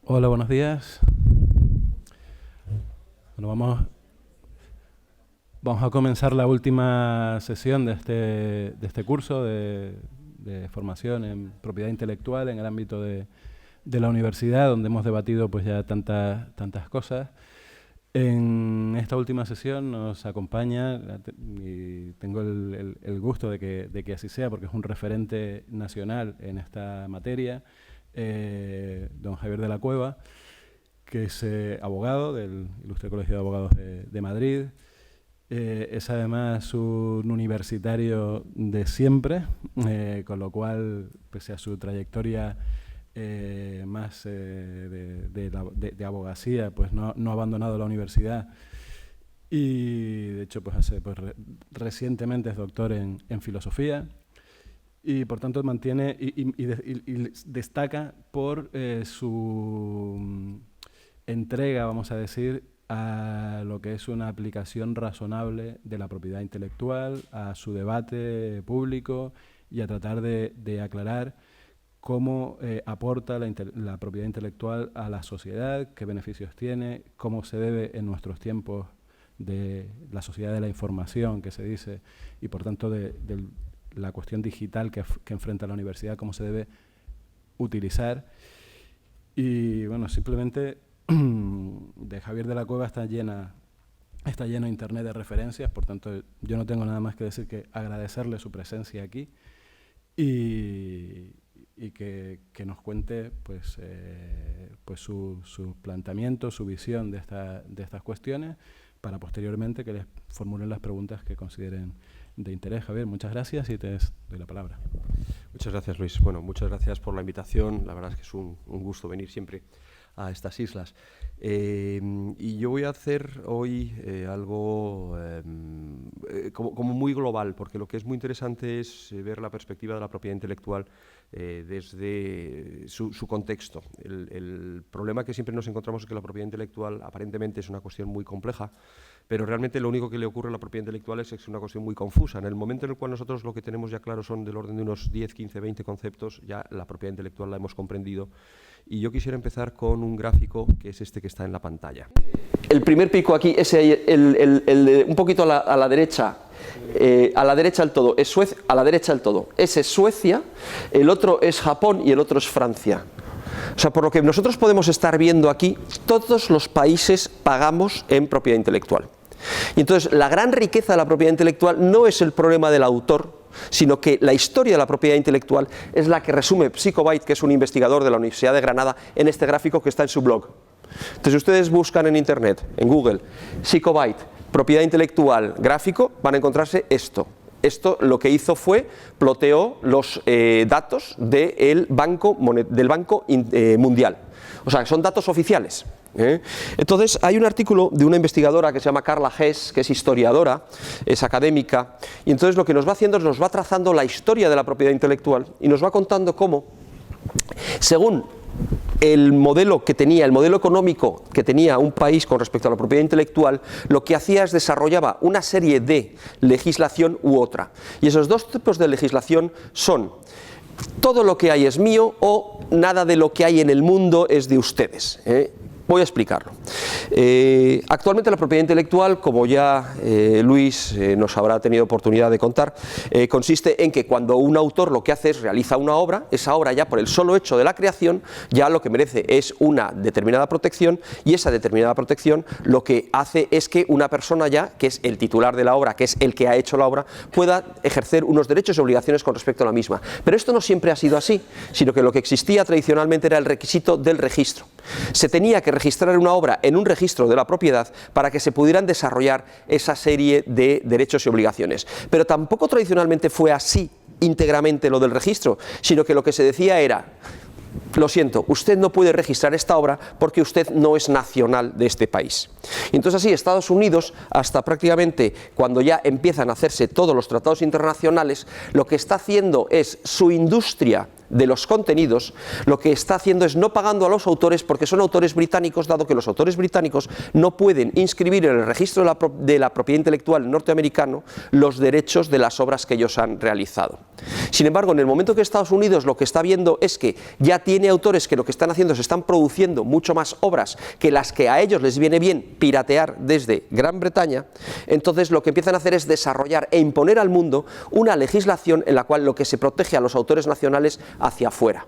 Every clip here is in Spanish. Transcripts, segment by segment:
Hola, buenos días. Bueno, vamos a comenzar la última sesión de este curso de formación en propiedad intelectual en el ámbito de la universidad, donde hemos debatido pues ya tantas cosas. En esta última sesión nos acompaña, y tengo el gusto de que así sea, porque es un referente nacional en esta materia, don Javier de la Cueva, que es abogado del Ilustre Colegio de Abogados de Madrid. Es además un universitario de siempre, con lo cual, pese a su trayectoria más de abogacía, pues no ha abandonado la universidad. Y de hecho, pues recientemente es doctor en filosofía. Y por tanto mantiene y destaca por su entrega, vamos a decir, a lo que es una aplicación razonable de la propiedad intelectual, a su debate público y a tratar de aclarar cómo aporta la propiedad intelectual a la sociedad, qué beneficios tiene, cómo se debe en nuestros tiempos de la sociedad de la información, que se dice, y por tanto de la cuestión digital que enfrenta la universidad, cómo se debe utilizar. Y bueno, simplemente de Javier de la Cueva está lleno Internet de referencias, por tanto yo no tengo nada más que decir que agradecerle su presencia aquí y que nos cuente pues su planteamiento, su visión de estas cuestiones, para posteriormente que les formulen las preguntas que consideren de interés. Javier, muchas gracias y te doy la palabra. Muchas gracias, Luis. Bueno, muchas gracias por la invitación. La verdad es que es un gusto venir siempre a estas islas. Y yo voy a hacer hoy algo como muy global, porque lo que es muy interesante es ver la perspectiva de la propiedad intelectual desde su contexto. El problema que siempre nos encontramos es que la propiedad intelectual aparentemente es una cuestión muy compleja, pero realmente lo único que le ocurre a la propiedad intelectual es que es una cuestión muy confusa. En el momento en el cual nosotros lo que tenemos ya claro son del orden de unos 10, 15, 20 conceptos, ya la propiedad intelectual la hemos comprendido. Y yo quisiera empezar con un gráfico que es este que está en la pantalla. El primer pico aquí, ese un poquito a la derecha del todo, a la derecha del todo, ese es Suecia, el otro es Japón y el otro es Francia. O sea, por lo que nosotros podemos estar viendo aquí, todos los países pagamos en propiedad intelectual. Y entonces la gran riqueza de la propiedad intelectual no es el problema del autor, sino que la historia de la propiedad intelectual es la que resume Psychobyte, que es un investigador de la Universidad de Granada, en este gráfico que está en su blog. Entonces, si ustedes buscan en internet, en Google, Psychobyte, propiedad intelectual, gráfico, van a encontrarse esto. Esto lo que hizo fue ploteó los datos del Banco Mundial. O sea, son datos oficiales. Entonces, hay un artículo de una investigadora que se llama Carla Hess, que es historiadora, es académica, y entonces lo que nos va haciendo es nos va trazando la historia de la propiedad intelectual y nos va contando cómo, según el modelo económico que tenía un país con respecto a la propiedad intelectual, lo que hacía es desarrollaba una serie de legislación u otra. Y esos dos tipos de legislación son: todo lo que hay es mío, o nada de lo que hay en el mundo es de ustedes. Voy a explicarlo. Actualmente la propiedad intelectual, como ya Luis nos habrá tenido oportunidad de contar, consiste en que cuando un autor lo que hace es realiza una obra, esa obra ya por el solo hecho de la creación ya lo que merece es una determinada protección, y esa determinada protección lo que hace es que una persona ya, que es el titular de la obra, que es el que ha hecho la obra, pueda ejercer unos derechos y obligaciones con respecto a la misma. Pero esto no siempre ha sido así, sino que lo que existía tradicionalmente era el requisito del registro. Se tenía que registrar una obra en un registro de la propiedad para que se pudieran desarrollar esa serie de derechos y obligaciones. Pero tampoco tradicionalmente fue así íntegramente lo del registro, sino que lo que se decía era: lo siento, usted no puede registrar esta obra porque usted no es nacional de este país. Y entonces así Estados Unidos, hasta prácticamente cuando ya empiezan a hacerse todos los tratados internacionales, lo que está haciendo es su industria de los contenidos, lo que está haciendo es no pagando a los autores, porque son autores británicos, dado que los autores británicos no pueden inscribir en el registro de la propiedad intelectual norteamericano los derechos de las obras que ellos han realizado. Sin embargo, en el momento que Estados Unidos lo que está viendo es que ya tiene autores que lo que están haciendo es están produciendo mucho más obras que las que a ellos les viene bien piratear desde Gran Bretaña, entonces lo que empiezan a hacer es desarrollar e imponer al mundo una legislación en la cual lo que se protege a los autores nacionales hacia afuera.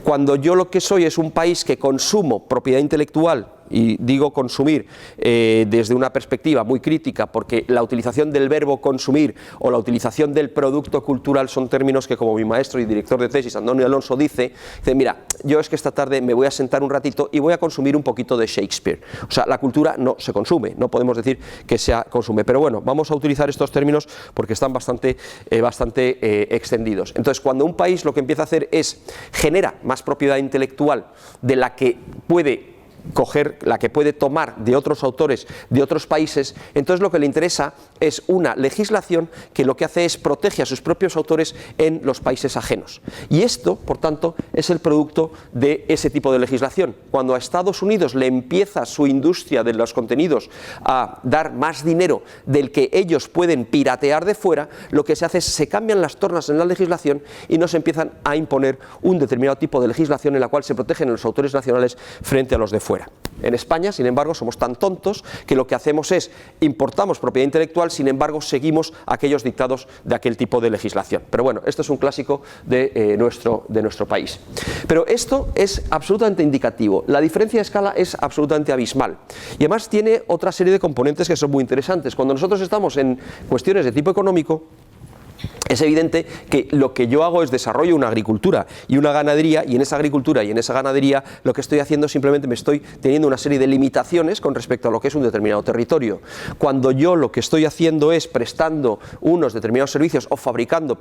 Cuando yo lo que soy es un país que consumo propiedad intelectual, y digo consumir desde una perspectiva muy crítica, porque la utilización del verbo consumir o la utilización del producto cultural son términos que, como mi maestro y director de tesis, Antonio Alonso, dice, mira, yo es que esta tarde me voy a sentar un ratito y voy a consumir un poquito de Shakespeare. O sea, la cultura no se consume, no podemos decir que se consume, pero bueno, vamos a utilizar estos términos porque están bastante extendidos. Entonces, cuando un país lo que empieza a hacer es genera más propiedad intelectual de la que puede coger, la que puede tomar de otros autores de otros países, entonces lo que le interesa es una legislación que lo que hace es protege a sus propios autores en los países ajenos. Y esto, por tanto, es el producto de ese tipo de legislación. Cuando a Estados Unidos le empieza su industria de los contenidos a dar más dinero del que ellos pueden piratear de fuera, lo que se hace es se cambian las tornas en la legislación y nos empiezan a imponer un determinado tipo de legislación en la cual se protegen a los autores nacionales frente a los de fuera. En España, sin embargo, somos tan tontos que lo que hacemos es importamos propiedad intelectual, sin embargo, seguimos aquellos dictados de aquel tipo de legislación. Pero bueno, esto es un clásico de nuestro país. Pero esto es absolutamente indicativo. La diferencia de escala es absolutamente abismal. Y además tiene otra serie de componentes que son muy interesantes. Cuando nosotros estamos en cuestiones de tipo económico, es evidente que lo que yo hago es desarrollo una agricultura y una ganadería, y en esa agricultura y en esa ganadería lo que estoy haciendo simplemente me estoy teniendo una serie de limitaciones con respecto a lo que es un determinado territorio. Cuando yo lo que estoy haciendo es prestando unos determinados servicios o fabricando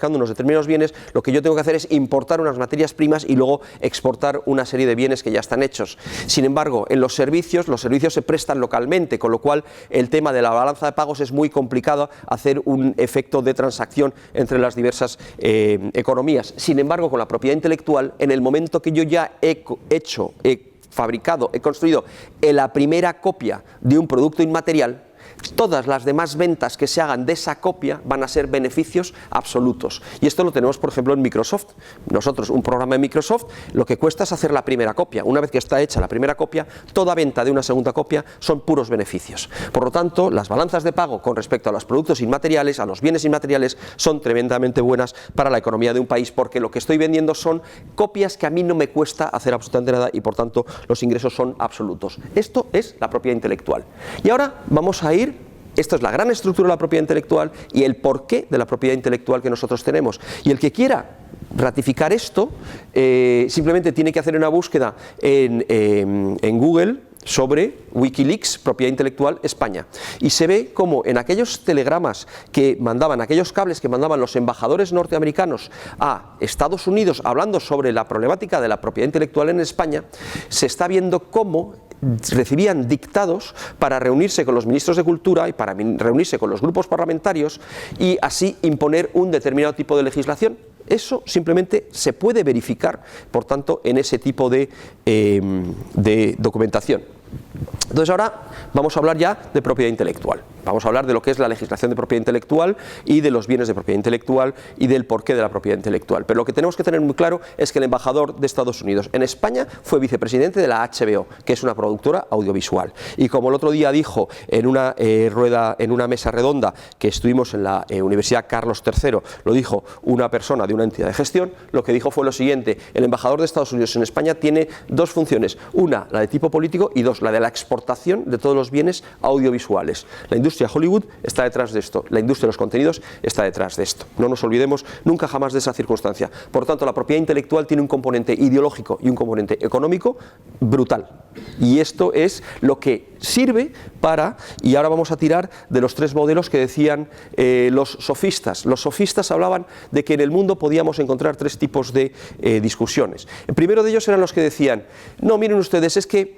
unos determinados bienes, lo que yo tengo que hacer es importar unas materias primas y luego exportar una serie de bienes que ya están hechos. Sin embargo, en los servicios se prestan localmente, con lo cual el tema de la balanza de pagos es muy complicado hacer un efecto de transacción entre las diversas economías. Sin embargo, con la propiedad intelectual, en el momento que yo ya he fabricado, he construido la primera copia de un producto inmaterial, todas las demás ventas que se hagan de esa copia van a ser beneficios absolutos. Y esto lo tenemos, por ejemplo, en Microsoft. Nosotros, un programa de Microsoft, lo que cuesta es hacer la primera copia. Una vez que está hecha la primera copia, toda venta de una segunda copia son puros beneficios. Por lo tanto, las balanzas de pago con respecto a los productos inmateriales, a los bienes inmateriales, son tremendamente buenas para la economía de un país, porque lo que estoy vendiendo son copias que a mí no me cuesta hacer absolutamente nada y, por tanto, los ingresos son absolutos. Esto es la propiedad intelectual. Y ahora vamos a ir. Esto es la gran estructura de la propiedad intelectual y el porqué de la propiedad intelectual que nosotros tenemos. Y el que quiera ratificar esto, simplemente tiene que hacer una búsqueda en Google sobre Wikileaks, propiedad intelectual España. Y se ve como en aquellos telegramas que mandaban, aquellos cables que mandaban los embajadores norteamericanos a Estados Unidos hablando sobre la problemática de la propiedad intelectual en España, se está viendo cómo recibían dictados para reunirse con los ministros de Cultura y para reunirse con los grupos parlamentarios y así imponer un determinado tipo de legislación. Eso simplemente se puede verificar, por tanto, en ese tipo de documentación. Entonces ahora vamos a hablar ya de propiedad intelectual. Vamos a hablar de lo que es la legislación de propiedad intelectual y de los bienes de propiedad intelectual y del porqué de la propiedad intelectual. Pero lo que tenemos que tener muy claro es que el embajador de Estados Unidos en España fue vicepresidente de la HBO, que es una productora audiovisual. Y como el otro día dijo en una mesa redonda que estuvimos en la Universidad Carlos III, lo dijo una persona de una entidad de gestión, lo que dijo fue lo siguiente: el embajador de Estados Unidos en España tiene dos funciones, una la de tipo político y dos la de la exportación de todos los bienes audiovisuales. La industria Hollywood está detrás de esto, la industria de los contenidos está detrás de esto. No nos olvidemos nunca jamás de esa circunstancia. Por lo tanto, la propiedad intelectual tiene un componente ideológico y un componente económico brutal. Y esto es lo que sirve para, y ahora vamos a tirar de los tres modelos que decían los sofistas. Los sofistas hablaban de que en el mundo podíamos encontrar tres tipos de discusiones. El primero de ellos eran los que decían: no, miren ustedes, es que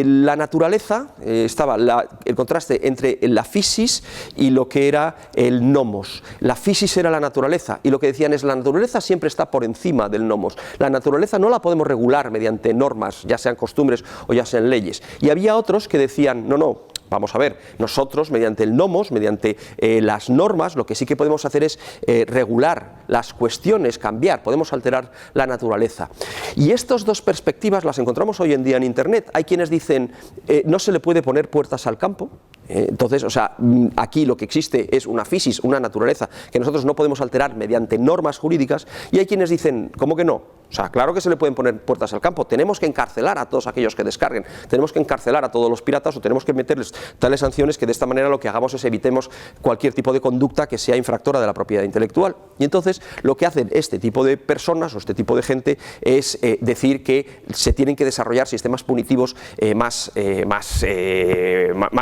la naturaleza, estaba el contraste entre entre la physis y lo que era el nomos. La physis era la naturaleza, y lo que decían es: la naturaleza siempre está por encima del nomos. La naturaleza no la podemos regular mediante normas, ya sean costumbres o ya sean leyes. Y había otros que decían: no, vamos a ver, nosotros mediante el nomos, mediante las normas, lo que sí que podemos hacer es regular las cuestiones, cambiar, podemos alterar la naturaleza. Y estas dos perspectivas las encontramos hoy en día en Internet. Hay quienes dicen: no se le puede poner puertas al campo. Entonces, o sea, aquí lo que existe es una physis, una naturaleza que nosotros no podemos alterar mediante normas jurídicas, y hay quienes dicen: ¿cómo que no? O sea, claro que se le pueden poner puertas al campo, tenemos que encarcelar a todos aquellos que descarguen, tenemos que encarcelar a todos los piratas, o tenemos que meterles tales sanciones que de esta manera lo que hagamos es evitemos cualquier tipo de conducta que sea infractora de la propiedad intelectual. Y entonces lo que hacen este tipo de personas o este tipo de gente es decir que se tienen que desarrollar sistemas punitivos más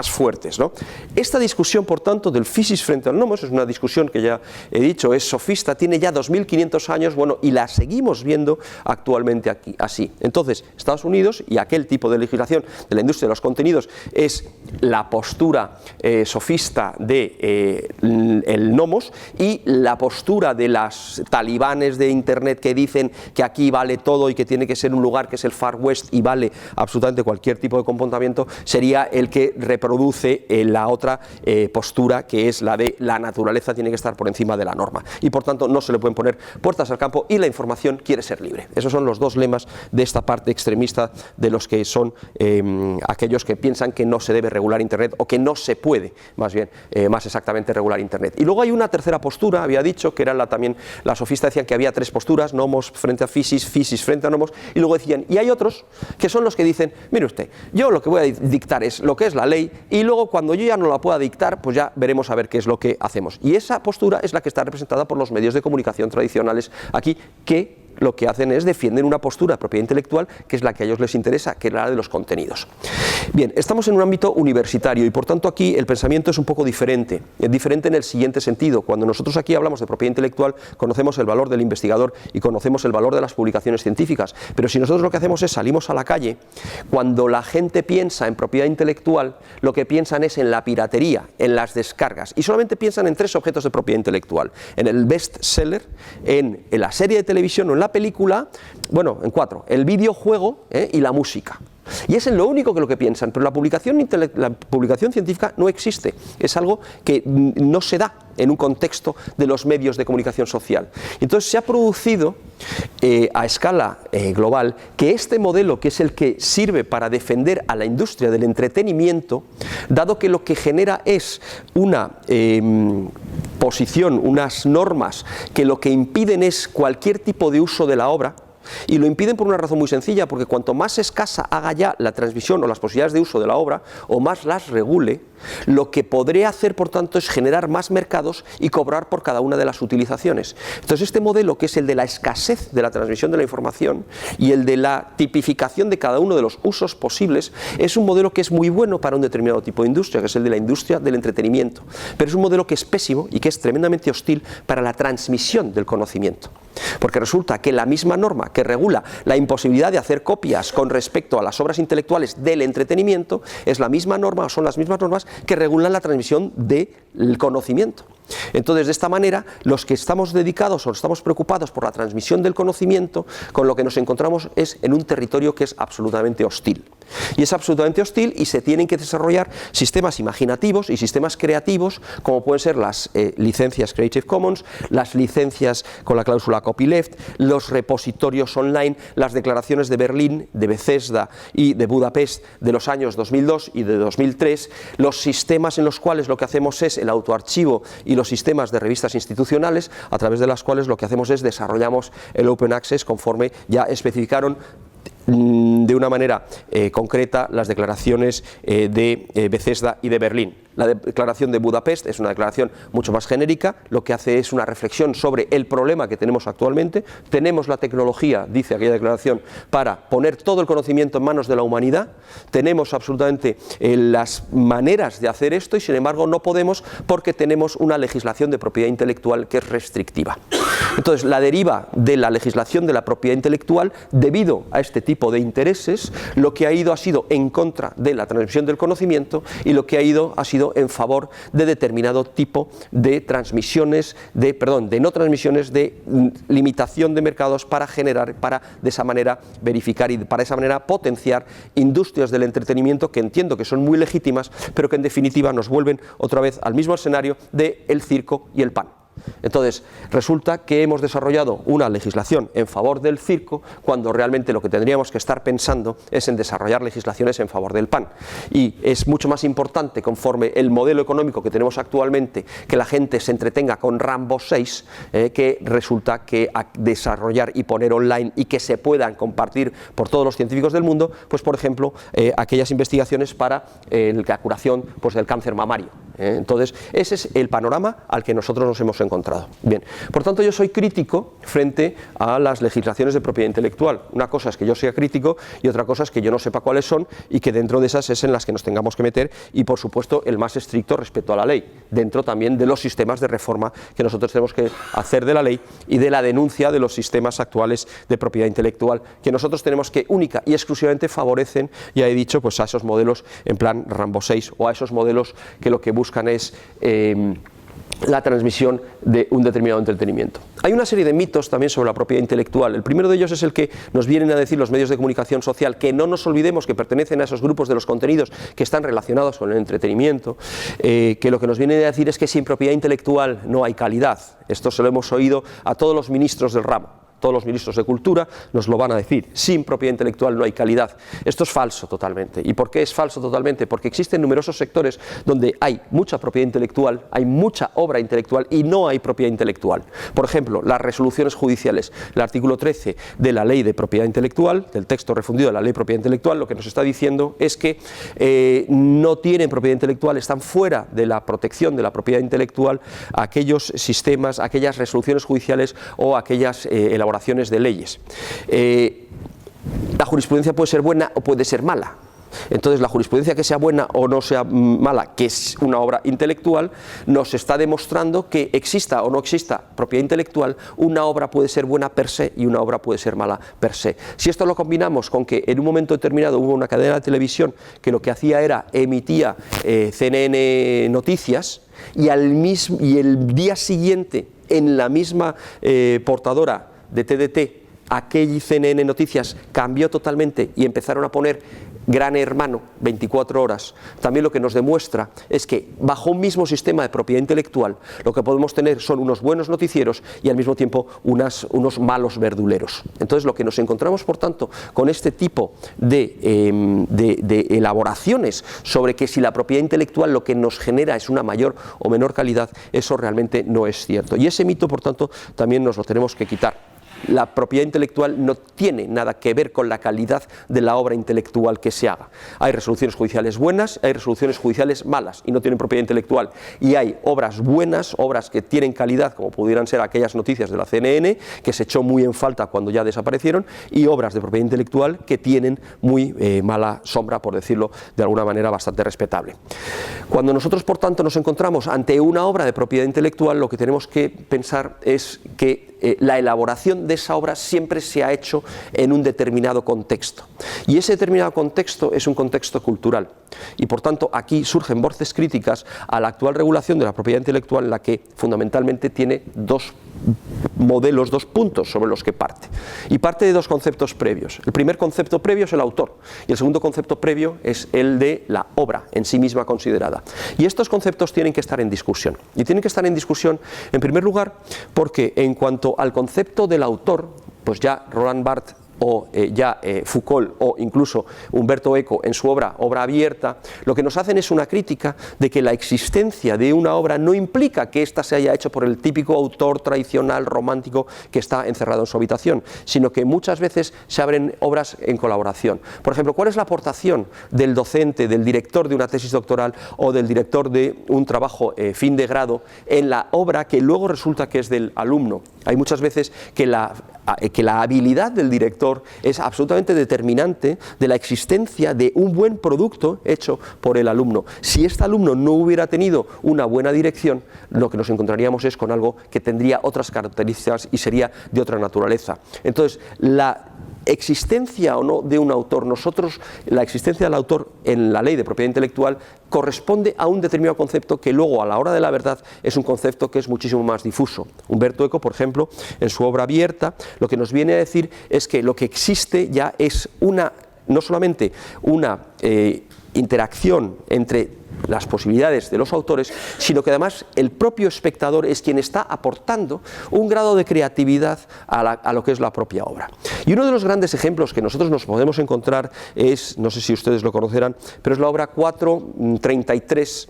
fuertes, ¿no? Esta discusión, por tanto, del physis frente al nomos es una discusión que ya he dicho, es sofista, tiene ya 2500 años, bueno, y la seguimos viendo actualmente aquí, así. Entonces, Estados Unidos y aquel tipo de legislación de la industria de los contenidos es la postura sofista de el nomos, y la postura de las talibanes de Internet que dicen que aquí vale todo y que tiene que ser un lugar que es el Far West y vale absolutamente cualquier tipo de comportamiento, sería el que reproduce la otra postura, que es la de la naturaleza tiene que estar por encima de la norma, y por tanto no se le pueden poner puertas al campo, y la información quiere ser libre. Esos son los dos lemas de esta parte extremista de los que son aquellos que piensan que no se debe regular Internet, o que no se puede, más bien, más exactamente, regular Internet. Y luego hay una tercera postura, había dicho que era también la sofista, decían que había tres posturas: nomos frente a physis, physis frente a nomos, y luego decían, y hay otros que son los que dicen: mire usted, yo lo que voy a dictar es lo que es la ley, y luego cuando yo ya no la pueda dictar, pues ya veremos a ver qué es lo que hacemos. Y esa postura es la que está representada por los medios de comunicación tradicionales aquí, que lo que hacen es defienden una postura de propiedad intelectual que es la que a ellos les interesa, que es la de los contenidos. Bien, estamos en un ámbito universitario y por tanto aquí el pensamiento es un poco diferente. Es diferente en el siguiente sentido: cuando nosotros aquí hablamos de propiedad intelectual, conocemos el valor del investigador y conocemos el valor de las publicaciones científicas, pero si nosotros lo que hacemos es salimos a la calle, cuando la gente piensa en propiedad intelectual, lo que piensan es en la piratería, en las descargas, y solamente piensan en tres objetos de propiedad intelectual: en el bestseller, en la serie de televisión o en la película, bueno, en cuatro: el videojuego y la música. Y es en lo único que piensan, pero la publicación científica no existe, es algo que no se da en un contexto de los medios de comunicación social. Entonces se ha producido a escala global que este modelo, que es el que sirve para defender a la industria del entretenimiento, dado que lo que genera es una posición, unas normas que lo que impiden es cualquier tipo de uso de la obra, y lo impiden por una razón muy sencilla, porque cuanto más escasa haga ya la transmisión o las posibilidades de uso de la obra, o más las regule, lo que podría hacer, por tanto, es generar más mercados y cobrar por cada una de las utilizaciones. Entonces este modelo, que es el de la escasez de la transmisión de la información y el de la tipificación de cada uno de los usos posibles, es un modelo que es muy bueno para un determinado tipo de industria, que es el de la industria del entretenimiento, pero es un modelo que es pésimo y que es tremendamente hostil para la transmisión del conocimiento. Porque resulta que la misma norma que regula la imposibilidad de hacer copias con respecto a las obras intelectuales del entretenimiento es la misma norma, o son las mismas normas que regulan la transmisión del conocimiento. Entonces, de esta manera, los que estamos dedicados o estamos preocupados por la transmisión del conocimiento, con lo que nos encontramos es en un territorio que es absolutamente hostil. Y es absolutamente hostil, y se tienen que desarrollar sistemas imaginativos y sistemas creativos, como pueden ser las licencias Creative Commons, las licencias con la cláusula copyleft, los repositorios online, las declaraciones de Berlín, de Bethesda y de Budapest de los años 2002 y de 2003, los sistemas en los cuales lo que hacemos es el autoarchivo y los sistemas de revistas institucionales, a través de las cuales lo que hacemos es desarrollamos el Open Access conforme ya especificaron de una manera concreta las declaraciones de Bethesda y de Berlín. La declaración de Budapest es una declaración mucho más genérica, lo que hace es una reflexión sobre el problema que tenemos actualmente. Tenemos la tecnología, dice aquella declaración, para poner todo el conocimiento en manos de la humanidad, tenemos absolutamente las maneras de hacer esto, y sin embargo no podemos porque tenemos una legislación de propiedad intelectual que es restrictiva. Entonces, la deriva de la legislación de la propiedad intelectual, debido a este tipo de intereses, lo que ha sido en contra de la transmisión del conocimiento, y lo que ha sido intervenido en favor de determinado tipo de transmisiones, de no transmisiones, de limitación de mercados para generar, para de esa manera verificar y para esa manera potenciar industrias del entretenimiento que entiendo que son muy legítimas, pero que en definitiva nos vuelven otra vez al mismo escenario del circo y el pan. Entonces, resulta que hemos desarrollado una legislación en favor del circo cuando realmente lo que tendríamos que estar pensando es en desarrollar legislaciones en favor del pan. Y es mucho más importante, conforme el modelo económico que tenemos actualmente, que la gente se entretenga con Rambo 6, que resulta que desarrollar y poner online y que se puedan compartir por todos los científicos del mundo, pues por ejemplo, aquellas investigaciones para la curación pues, del cáncer mamario. Entonces, ese es el panorama al que nosotros nos hemos encontrado. Bien, por tanto, yo soy crítico frente a las legislaciones de propiedad intelectual. Una cosa es que yo sea crítico y otra cosa es que yo no sepa cuáles son y que dentro de esas es en las que nos tengamos que meter y, por supuesto, el más estricto respecto a la ley, dentro también de los sistemas de reforma que nosotros tenemos que hacer de la ley y de la denuncia de los sistemas actuales de propiedad intelectual que nosotros tenemos que única y exclusivamente favorecen, ya he dicho, pues a esos modelos en plan Rambo 6 o a esos modelos que lo que buscan es la transmisión de un determinado entretenimiento. Hay una serie de mitos también sobre la propiedad intelectual. El primero de ellos es el que nos vienen a decir los medios de comunicación social, que no nos olvidemos que pertenecen a esos grupos de los contenidos que están relacionados con el entretenimiento, que lo que nos vienen a decir es que sin propiedad intelectual no hay calidad. Esto se lo hemos oído a todos los ministros del ramo. Todos los ministros de Cultura nos lo van a decir, sin propiedad intelectual no hay calidad. Esto es falso totalmente. ¿Y por qué es falso totalmente? Porque existen numerosos sectores donde hay mucha propiedad intelectual, hay mucha obra intelectual y no hay propiedad intelectual. Por ejemplo, las resoluciones judiciales. El artículo 13 de la Ley de Propiedad Intelectual, del texto refundido de la Ley de Propiedad Intelectual, lo que nos está diciendo es que no tienen propiedad intelectual, están fuera de la protección de la propiedad intelectual aquellos sistemas, aquellas resoluciones judiciales o aquellas elaboraciones de leyes. La jurisprudencia puede ser buena o puede ser mala. Entonces, la jurisprudencia que sea buena o no sea mala, que es una obra intelectual, nos está demostrando que exista o no exista propiedad intelectual, una obra puede ser buena per se y una obra puede ser mala per se. Si esto lo combinamos con que en un momento determinado hubo una cadena de televisión que lo que hacía era emitía CNN Noticias y el día siguiente en la misma portadora de TDT, aquel CNN Noticias cambió totalmente y empezaron a poner Gran Hermano 24 horas, también lo que nos demuestra es que bajo un mismo sistema de propiedad intelectual lo que podemos tener son unos buenos noticieros y al mismo tiempo unos malos verduleros. Entonces lo que nos encontramos por tanto con este tipo de elaboraciones sobre que si la propiedad intelectual lo que nos genera es una mayor o menor calidad, eso realmente no es cierto. Y ese mito por tanto también nos lo tenemos que quitar. La propiedad intelectual no tiene nada que ver con la calidad de la obra intelectual que se haga. Hay resoluciones judiciales buenas, hay resoluciones judiciales malas y no tienen propiedad intelectual. Y hay obras buenas, obras que tienen calidad, como pudieran ser aquellas noticias de la CNN, que se echó muy en falta cuando ya desaparecieron, y obras de propiedad intelectual que tienen muy mala sombra, por decirlo de alguna manera bastante respetable. Cuando nosotros, por tanto, nos encontramos ante una obra de propiedad intelectual, lo que tenemos que pensar es que la elaboración de esa obra siempre se ha hecho en un determinado contexto y ese determinado contexto es un contexto cultural y por tanto aquí surgen voces críticas a la actual regulación de la propiedad intelectual en la que fundamentalmente tiene dos modelos, dos puntos sobre los que parte y parte de dos conceptos previos. El primer concepto previo es el autor y el segundo concepto previo es el de la obra en sí misma considerada y estos conceptos tienen que estar en discusión y tienen que estar en discusión en primer lugar porque en cuanto al concepto del autor, pues ya Roland Barthes o Foucault o incluso Umberto Eco en su obra Abierta, lo que nos hacen es una crítica de que la existencia de una obra no implica que ésta se haya hecho por el típico autor tradicional romántico que está encerrado en su habitación, sino que muchas veces se abren obras en colaboración. Por ejemplo, ¿cuál es la aportación del docente, del director de una tesis doctoral o del director de un trabajo fin de grado en la obra que luego resulta que es del alumno? Hay muchas veces que la habilidad del director es absolutamente determinante de la existencia de un buen producto hecho por el alumno. Si este alumno no hubiera tenido una buena dirección, lo que nos encontraríamos es con algo que tendría otras características y sería de otra naturaleza. Entonces, la existencia o no de un autor, la existencia del autor en la ley de propiedad intelectual corresponde a un determinado concepto que luego a la hora de la verdad es un concepto que es muchísimo más difuso. Umberto Eco, por ejemplo, en su obra Abierta, lo que nos viene a decir es que lo que existe ya es no solamente una interacción entre las posibilidades de los autores, sino que además el propio espectador es quien está aportando un grado de creatividad a lo que es la propia obra. Y uno de los grandes ejemplos que nosotros nos podemos encontrar es, no sé si ustedes lo conocerán, pero es la obra 433,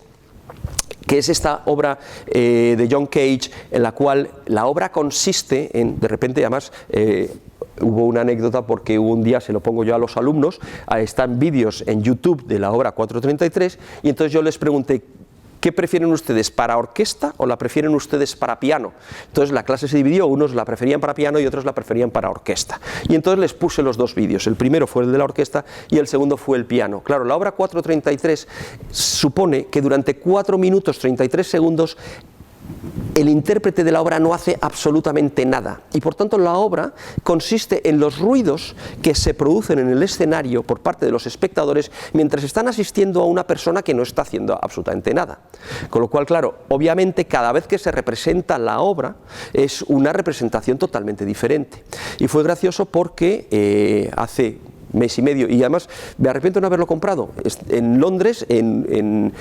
que es esta obra de John Cage, en la cual la obra consiste en, de repente, además, hubo una anécdota porque un día se lo pongo yo a los alumnos, están vídeos en YouTube de la obra 433, y entonces yo les pregunté, ¿qué prefieren ustedes, para orquesta o la prefieren ustedes para piano? Entonces la clase se dividió, unos la preferían para piano y otros la preferían para orquesta. Y entonces les puse los dos vídeos, el primero fue el de la orquesta y el segundo fue el piano. Claro, la obra 433 supone que durante 4 minutos 33 segundos el intérprete de la obra no hace absolutamente nada, y por tanto la obra consiste en los ruidos que se producen en el escenario por parte de los espectadores mientras están asistiendo a una persona que no está haciendo absolutamente nada. Con lo cual, claro, obviamente cada vez que se representa la obra es una representación totalmente diferente. Y fue gracioso porque hace mes y medio, y además me arrepiento de no haberlo comprado, en Londres, en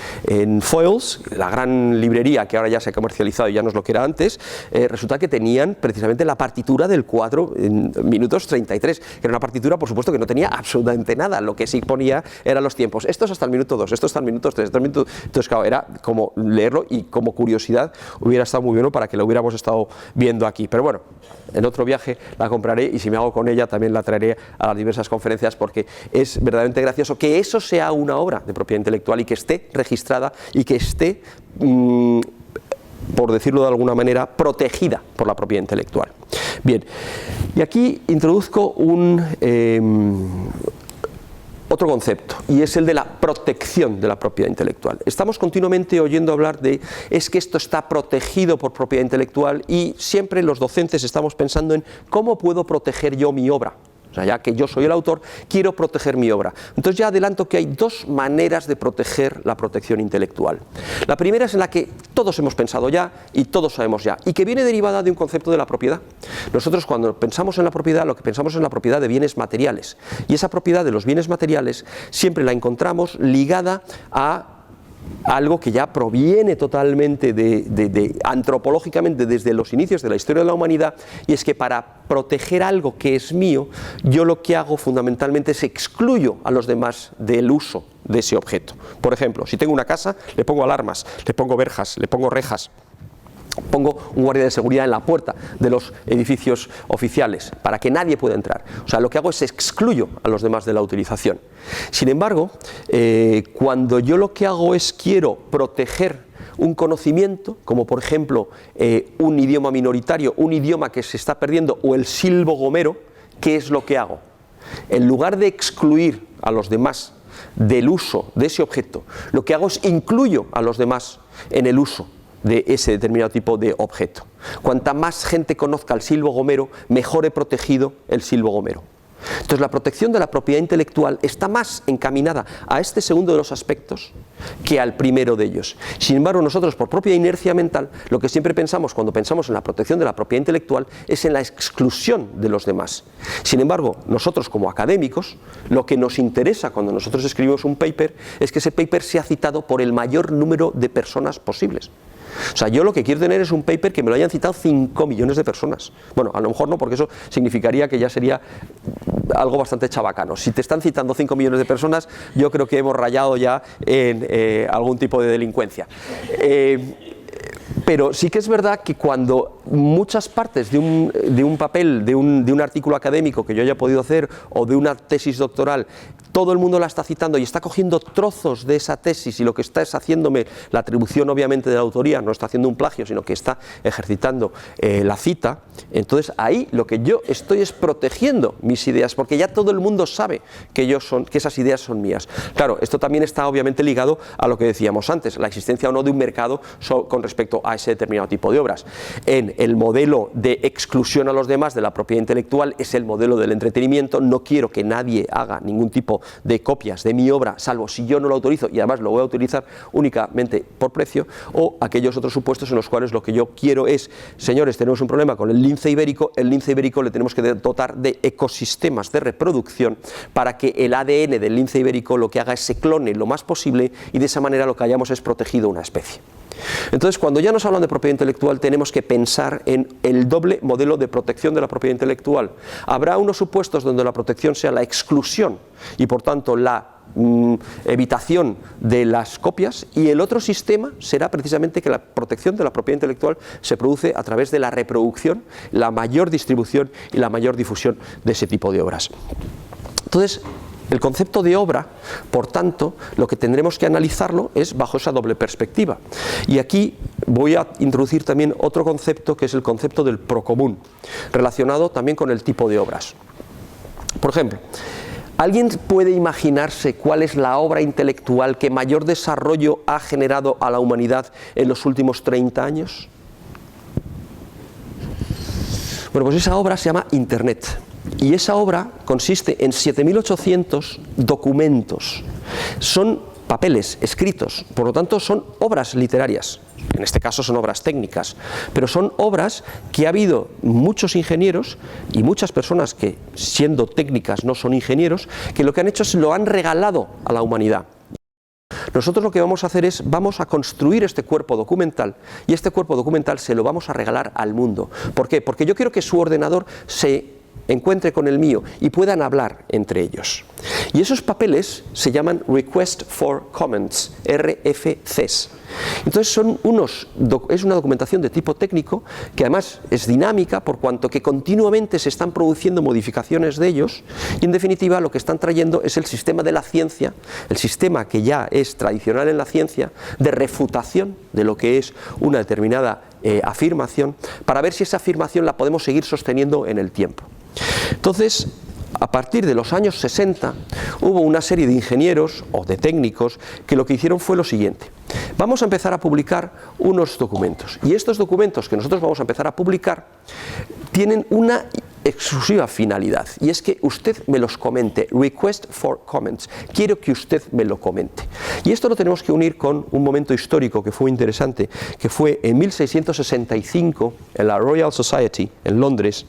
Foyles, la gran librería que ahora ya se ha comercializado y ya no es lo que era antes, resulta que tenían precisamente la partitura del 4 en minutos 33, que era una partitura, por supuesto, que no tenía absolutamente nada, lo que sí ponía eran los tiempos, esto es hasta el minuto 2, esto está al minuto 3, entonces claro, era como leerlo, y como curiosidad hubiera estado muy bueno para que lo hubiéramos estado viendo aquí, pero bueno, en otro viaje la compraré, y si me hago con ella también la traeré a las diversas conferencias, porque es verdaderamente gracioso que eso sea una obra de propiedad intelectual y que esté registrada y que esté, por decirlo de alguna manera, protegida por la propiedad intelectual. Bien, y aquí introduzco otro concepto, y es el de la protección de la propiedad intelectual. Estamos continuamente oyendo hablar de, es que esto está protegido por propiedad intelectual, y siempre los docentes estamos pensando en cómo puedo proteger yo mi obra. O sea, ya que yo soy el autor, quiero proteger mi obra. Entonces ya adelanto que hay dos maneras de proteger la protección intelectual. La primera es en la que todos hemos pensado ya y todos sabemos ya, y que viene derivada de un concepto de la propiedad. Nosotros cuando pensamos en la propiedad, lo que pensamos es en la propiedad de bienes materiales, y esa propiedad de los bienes materiales siempre la encontramos ligada a algo que ya proviene totalmente antropológicamente desde los inicios de la historia de la humanidad, y es que para proteger algo que es mío, yo lo que hago fundamentalmente es excluyo a los demás del uso de ese objeto. Por ejemplo, si tengo una casa, le pongo alarmas, le pongo verjas, le pongo rejas, pongo un guardia de seguridad en la puerta de los edificios oficiales para que nadie pueda entrar. O sea, lo que hago es excluyo a los demás de la utilización. Sin embargo, cuando yo lo que hago es quiero proteger un conocimiento, como por ejemplo un idioma minoritario, un idioma que se está perdiendo, o el silbo gomero, ¿qué es lo que hago? En lugar de excluir a los demás del uso de ese objeto, lo que hago es incluyo a los demás en el uso de ese determinado tipo de objeto. Cuanta más gente conozca el silbo gomero, mejor he protegido el silbo gomero. Entonces la protección de la propiedad intelectual está más encaminada a este segundo de los aspectos que al primero de ellos. Sin embargo, nosotros, por propia inercia mental, lo que siempre pensamos cuando pensamos en la protección de la propiedad intelectual es en la exclusión de los demás. Sin embargo, nosotros como académicos, lo que nos interesa cuando nosotros escribimos un paper es que ese paper sea citado por el mayor número de personas posibles. O sea, yo lo que quiero tener es un paper que me lo hayan citado 5 millones de personas. Bueno, a lo mejor no, porque eso significaría que ya sería algo bastante chabacano. Si te están citando 5 millones de personas, yo creo que hemos rayado ya en algún tipo de delincuencia. Pero sí que es verdad que cuando muchas partes de un papel, de un artículo académico que yo haya podido hacer, o de una tesis doctoral, todo el mundo la está citando y está cogiendo trozos de esa tesis, y lo que está es haciéndome la atribución obviamente de la autoría, no está haciendo un plagio, sino que está ejercitando la cita, entonces ahí lo que yo estoy es protegiendo mis ideas, porque ya todo el mundo sabe que esas ideas son mías. Claro, esto también está obviamente ligado a lo que decíamos antes, la existencia o no de un mercado con respecto a ese determinado tipo de obras. En el modelo de exclusión a los demás de la propiedad intelectual es el modelo del entretenimiento. No quiero que nadie haga ningún tipo de copias de mi obra, salvo si yo no lo autorizo, y además lo voy a utilizar únicamente por precio, o aquellos otros supuestos en los cuales lo que yo quiero es, señores, tenemos un problema con el lince ibérico le tenemos que dotar de ecosistemas de reproducción para que el ADN del lince ibérico lo que haga es se clone lo más posible, y de esa manera lo que hayamos es protegido una especie. Entonces, cuando ya nos hablan de propiedad intelectual, tenemos que pensar en el doble modelo de protección de la propiedad intelectual. Habrá unos supuestos donde la protección sea la exclusión y por tanto la evitación de las copias, y el otro sistema será precisamente que la protección de la propiedad intelectual se produce a través de la reproducción, la mayor distribución y la mayor difusión de ese tipo de obras. Entonces, el concepto de obra, por tanto, lo que tendremos que analizarlo es bajo esa doble perspectiva. Y aquí voy a introducir también otro concepto, que es el concepto del procomún, relacionado también con el tipo de obras. Por ejemplo, ¿alguien puede imaginarse cuál es la obra intelectual que mayor desarrollo ha generado a la humanidad en los últimos 30 años? Bueno, pues esa obra se llama Internet. Y esa obra consiste en 7.800 documentos. Son papeles escritos, por lo tanto son obras literarias. En este caso son obras técnicas, pero son obras que ha habido muchos ingenieros y muchas personas que, siendo técnicas, no son ingenieros, que lo que han hecho es lo han regalado a la humanidad. Nosotros lo que vamos a hacer es, vamos a construir este cuerpo documental, y este cuerpo documental se lo vamos a regalar al mundo. ¿Por qué? Porque yo quiero que su ordenador se encuentre con el mío y puedan hablar entre ellos. Y esos papeles se llaman Request for Comments, RFCs. Entonces es una documentación de tipo técnico que además es dinámica, por cuanto que continuamente se están produciendo modificaciones de ellos, y en definitiva lo que están trayendo es el sistema de la ciencia, el sistema que ya es tradicional en la ciencia de refutación de lo que es una determinada afirmación, para ver si esa afirmación la podemos seguir sosteniendo en el tiempo. Entonces, a partir de los años 60 hubo una serie de ingenieros o de técnicos que lo que hicieron fue lo siguiente: vamos a empezar a publicar unos documentos, y estos documentos que nosotros vamos a empezar a publicar tienen una exclusiva finalidad, y es que usted me los comente. Request for comments, quiero que usted me lo comente. Y esto lo tenemos que unir con un momento histórico que fue interesante, que fue en 1665 en la Royal Society en Londres,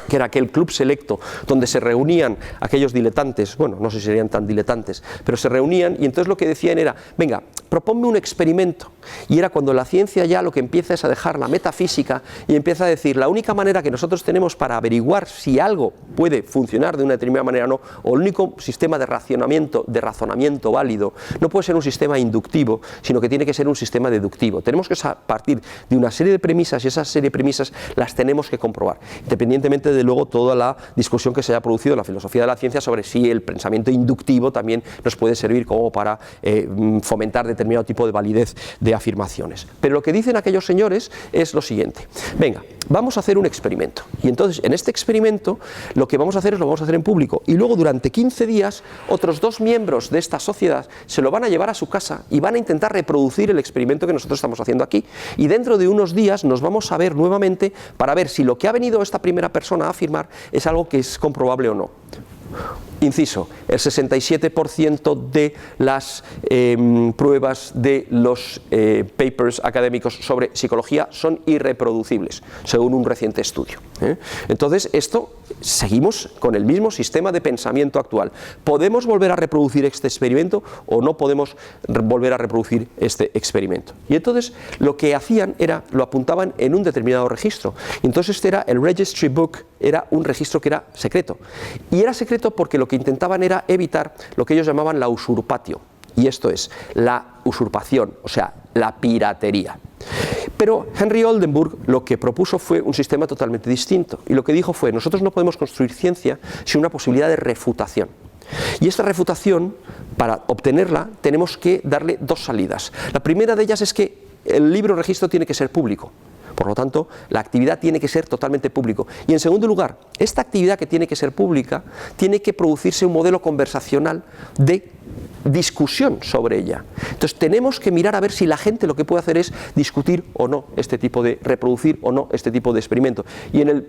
que era aquel club selecto donde se reunían aquellos diletantes, bueno, no sé si serían tan diletantes, pero se reunían, y entonces lo que decían era: venga, proponme un experimento. Y era cuando la ciencia ya lo que empieza es a dejar la metafísica y empieza a decir: la única manera que nosotros tenemos para averiguar si algo puede funcionar de una determinada manera o no, o el único sistema de razonamiento válido, no puede ser un sistema inductivo, sino que tiene que ser un sistema deductivo. Tenemos que partir de una serie de premisas, y esas serie de premisas las tenemos que comprobar, independientemente de luego toda la discusión que se haya producido en la filosofía de la ciencia sobre si el pensamiento inductivo también nos puede servir como para fomentar determinado tipo de validez de afirmaciones. Pero lo que dicen aquellos señores es lo siguiente: venga, vamos a hacer un experimento, y entonces en este experimento lo que vamos a hacer es lo vamos a hacer en público, y luego durante 15 días otros 2 miembros de esta sociedad se lo van a llevar a su casa y van a intentar reproducir el experimento que nosotros estamos haciendo aquí, y dentro de unos días nos vamos a ver nuevamente para ver si lo que ha venido esta primera persona a afirmar es algo que es comprobable o no. Inciso: el 67% de las pruebas de los papers académicos sobre psicología son irreproducibles, según un reciente estudio. Entonces, seguimos con el mismo sistema de pensamiento actual. ¿Podemos volver a reproducir este experimento o no podemos volver a reproducir este experimento? Y entonces lo que hacían era, lo apuntaban en un determinado registro. Entonces este era el Registry Book, era un registro que era secreto. Y era secreto porque lo que intentaban era evitar lo que ellos llamaban la usurpatio, y esto es la usurpación, o sea, la piratería. Pero Henry Oldenburg lo que propuso fue un sistema totalmente distinto, y lo que dijo fue: nosotros no podemos construir ciencia sin una posibilidad de refutación. Y esta refutación, para obtenerla, tenemos que darle 2 salidas. La primera de ellas es que el libro registro tiene que ser público. Por lo tanto, la actividad tiene que ser totalmente público. Y en segundo lugar, esta actividad que tiene que ser pública, tiene que producirse un modelo conversacional de discusión sobre ella. Entonces tenemos que mirar a ver si la gente lo que puede hacer es discutir o no este tipo de, reproducir o no este tipo de experimento. Y en el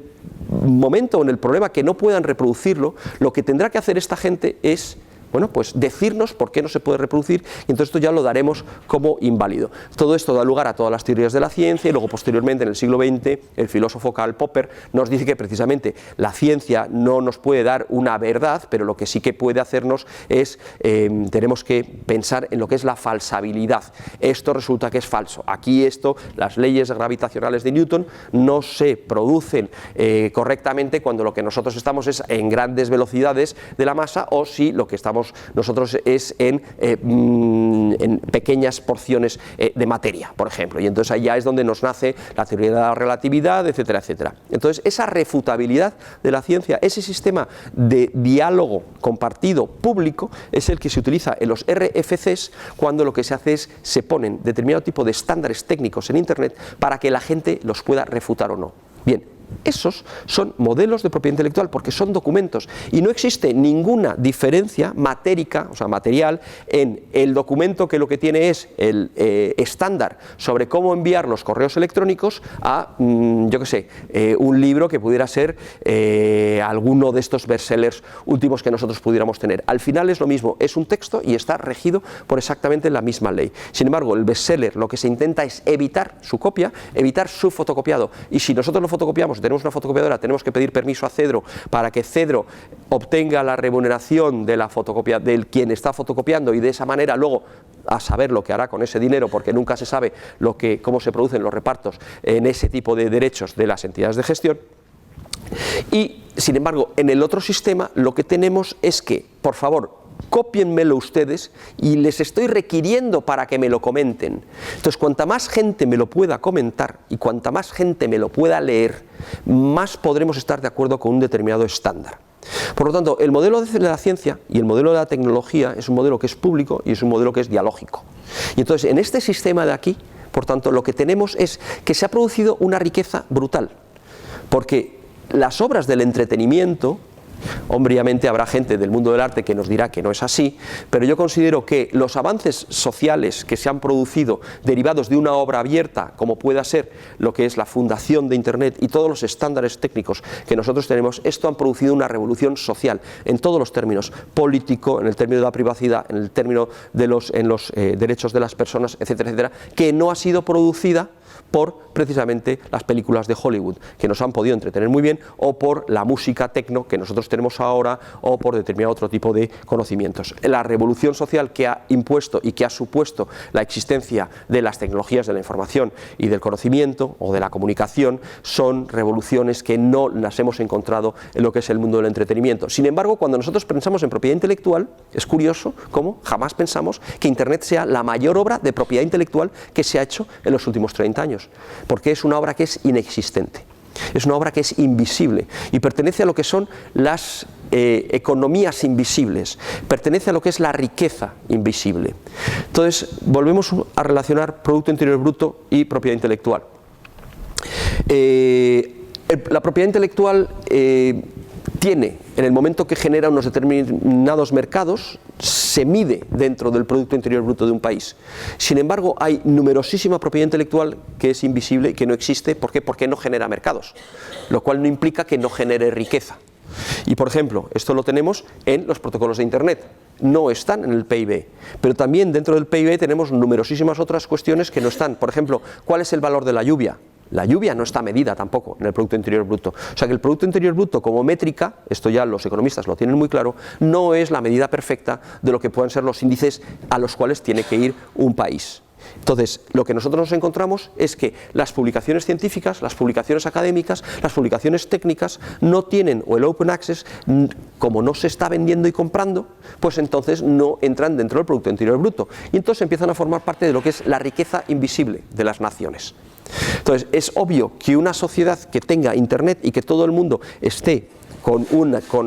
momento o en el problema que no puedan reproducirlo, lo que tendrá que hacer esta gente es, bueno, pues decirnos por qué no se puede reproducir, y entonces esto ya lo daremos como inválido. Todo esto da lugar a todas las teorías de la ciencia, y luego posteriormente en el siglo XX el filósofo Karl Popper nos dice que precisamente la ciencia no nos puede dar una verdad, pero lo que sí que puede hacernos es, tenemos que pensar en lo que es la falsabilidad. Esto resulta que es falso. Aquí esto, las leyes gravitacionales de Newton no se producen correctamente cuando lo que nosotros estamos es en grandes velocidades de la masa, o si lo que estamos nosotros es en pequeñas porciones de materia, por ejemplo, y entonces allá es donde nos nace la teoría de la relatividad, etcétera, etcétera. Entonces esa refutabilidad de la ciencia, ese sistema de diálogo compartido público, es el que se utiliza en los RFCs cuando lo que se hace es se ponen determinado tipo de estándares técnicos en Internet para que la gente los pueda refutar o no. Bien, esos son modelos de propiedad intelectual porque son documentos y no existe ninguna diferencia matérica, o sea, material, en el documento que lo que tiene es el estándar sobre cómo enviar los correos electrónicos a, yo qué sé, un libro que pudiera ser alguno de estos bestsellers últimos que nosotros pudiéramos tener. Al final es lo mismo, es un texto y está regido por exactamente la misma ley. Sin embargo, el bestseller lo que se intenta es evitar su copia, evitar su fotocopiado, y si nosotros lo fotocopiamos, tenemos una fotocopiadora, tenemos que pedir permiso a Cedro para que Cedro obtenga la remuneración de la fotocopia del quien está fotocopiando, y de esa manera luego a saber lo que hará con ese dinero, porque nunca se sabe cómo se producen los repartos en ese tipo de derechos de las entidades de gestión. Y sin embargo, en el otro sistema lo que tenemos es que, por favor, cópienmelo ustedes y les estoy requiriendo para que me lo comenten. Entonces, cuanta más gente me lo pueda comentar y cuanta más gente me lo pueda leer, más podremos estar de acuerdo con un determinado estándar. Por lo tanto, el modelo de la ciencia y el modelo de la tecnología es un modelo que es público y es un modelo que es dialógico. Y entonces, en este sistema de aquí, por tanto, lo que tenemos es que se ha producido una riqueza brutal, porque las obras del entretenimiento, obviamente habrá gente del mundo del arte que nos dirá que no es así, pero yo considero que los avances sociales que se han producido derivados de una obra abierta, como pueda ser lo que es la fundación de Internet y todos los estándares técnicos que nosotros tenemos, esto han producido una revolución social en todos los términos: político, en el término de la privacidad, en el término de los derechos de las personas, etcétera, etcétera, que no ha sido producida por precisamente las películas de Hollywood, que nos han podido entretener muy bien, o por la música tecno que nosotros tenemos ahora, o por determinado otro tipo de conocimientos. La revolución social que ha impuesto y que ha supuesto la existencia de las tecnologías de la información y del conocimiento o de la comunicación son revoluciones que no las hemos encontrado en lo que es el mundo del entretenimiento. Sin embargo, cuando nosotros pensamos en propiedad intelectual, es curioso cómo jamás pensamos que Internet sea la mayor obra de propiedad intelectual que se ha hecho en los últimos 30 años, porque es una obra que es inexistente, es una obra que es invisible y pertenece a lo que son las economías invisibles, pertenece a lo que es la riqueza invisible. Entonces, volvemos a relacionar Producto Interior Bruto y propiedad intelectual. La propiedad intelectual tiene, en el momento que genera unos determinados mercados, se mide dentro del Producto Interior Bruto de un país. Sin embargo, hay numerosísima propiedad intelectual que es invisible y que no existe. ¿Por qué? Porque no genera mercados, lo cual no implica que no genere riqueza. Y por ejemplo, esto lo tenemos en los protocolos de Internet. No están en el PIB, pero también dentro del PIB tenemos numerosísimas otras cuestiones que no están. Por ejemplo, ¿cuál es el valor de la lluvia? La lluvia no está medida tampoco en el Producto Interior Bruto. O sea que el Producto Interior Bruto como métrica, esto ya los economistas lo tienen muy claro, no es la medida perfecta de lo que puedan ser los índices a los cuales tiene que ir un país. Entonces, lo que nosotros nos encontramos es que las publicaciones científicas, las publicaciones académicas, las publicaciones técnicas no tienen, o el open access, como no se está vendiendo y comprando, pues entonces no entran dentro del Producto Interior Bruto. Y entonces empiezan a formar parte de lo que es la riqueza invisible de las naciones. Entonces, es obvio que una sociedad que tenga Internet y que todo el mundo esté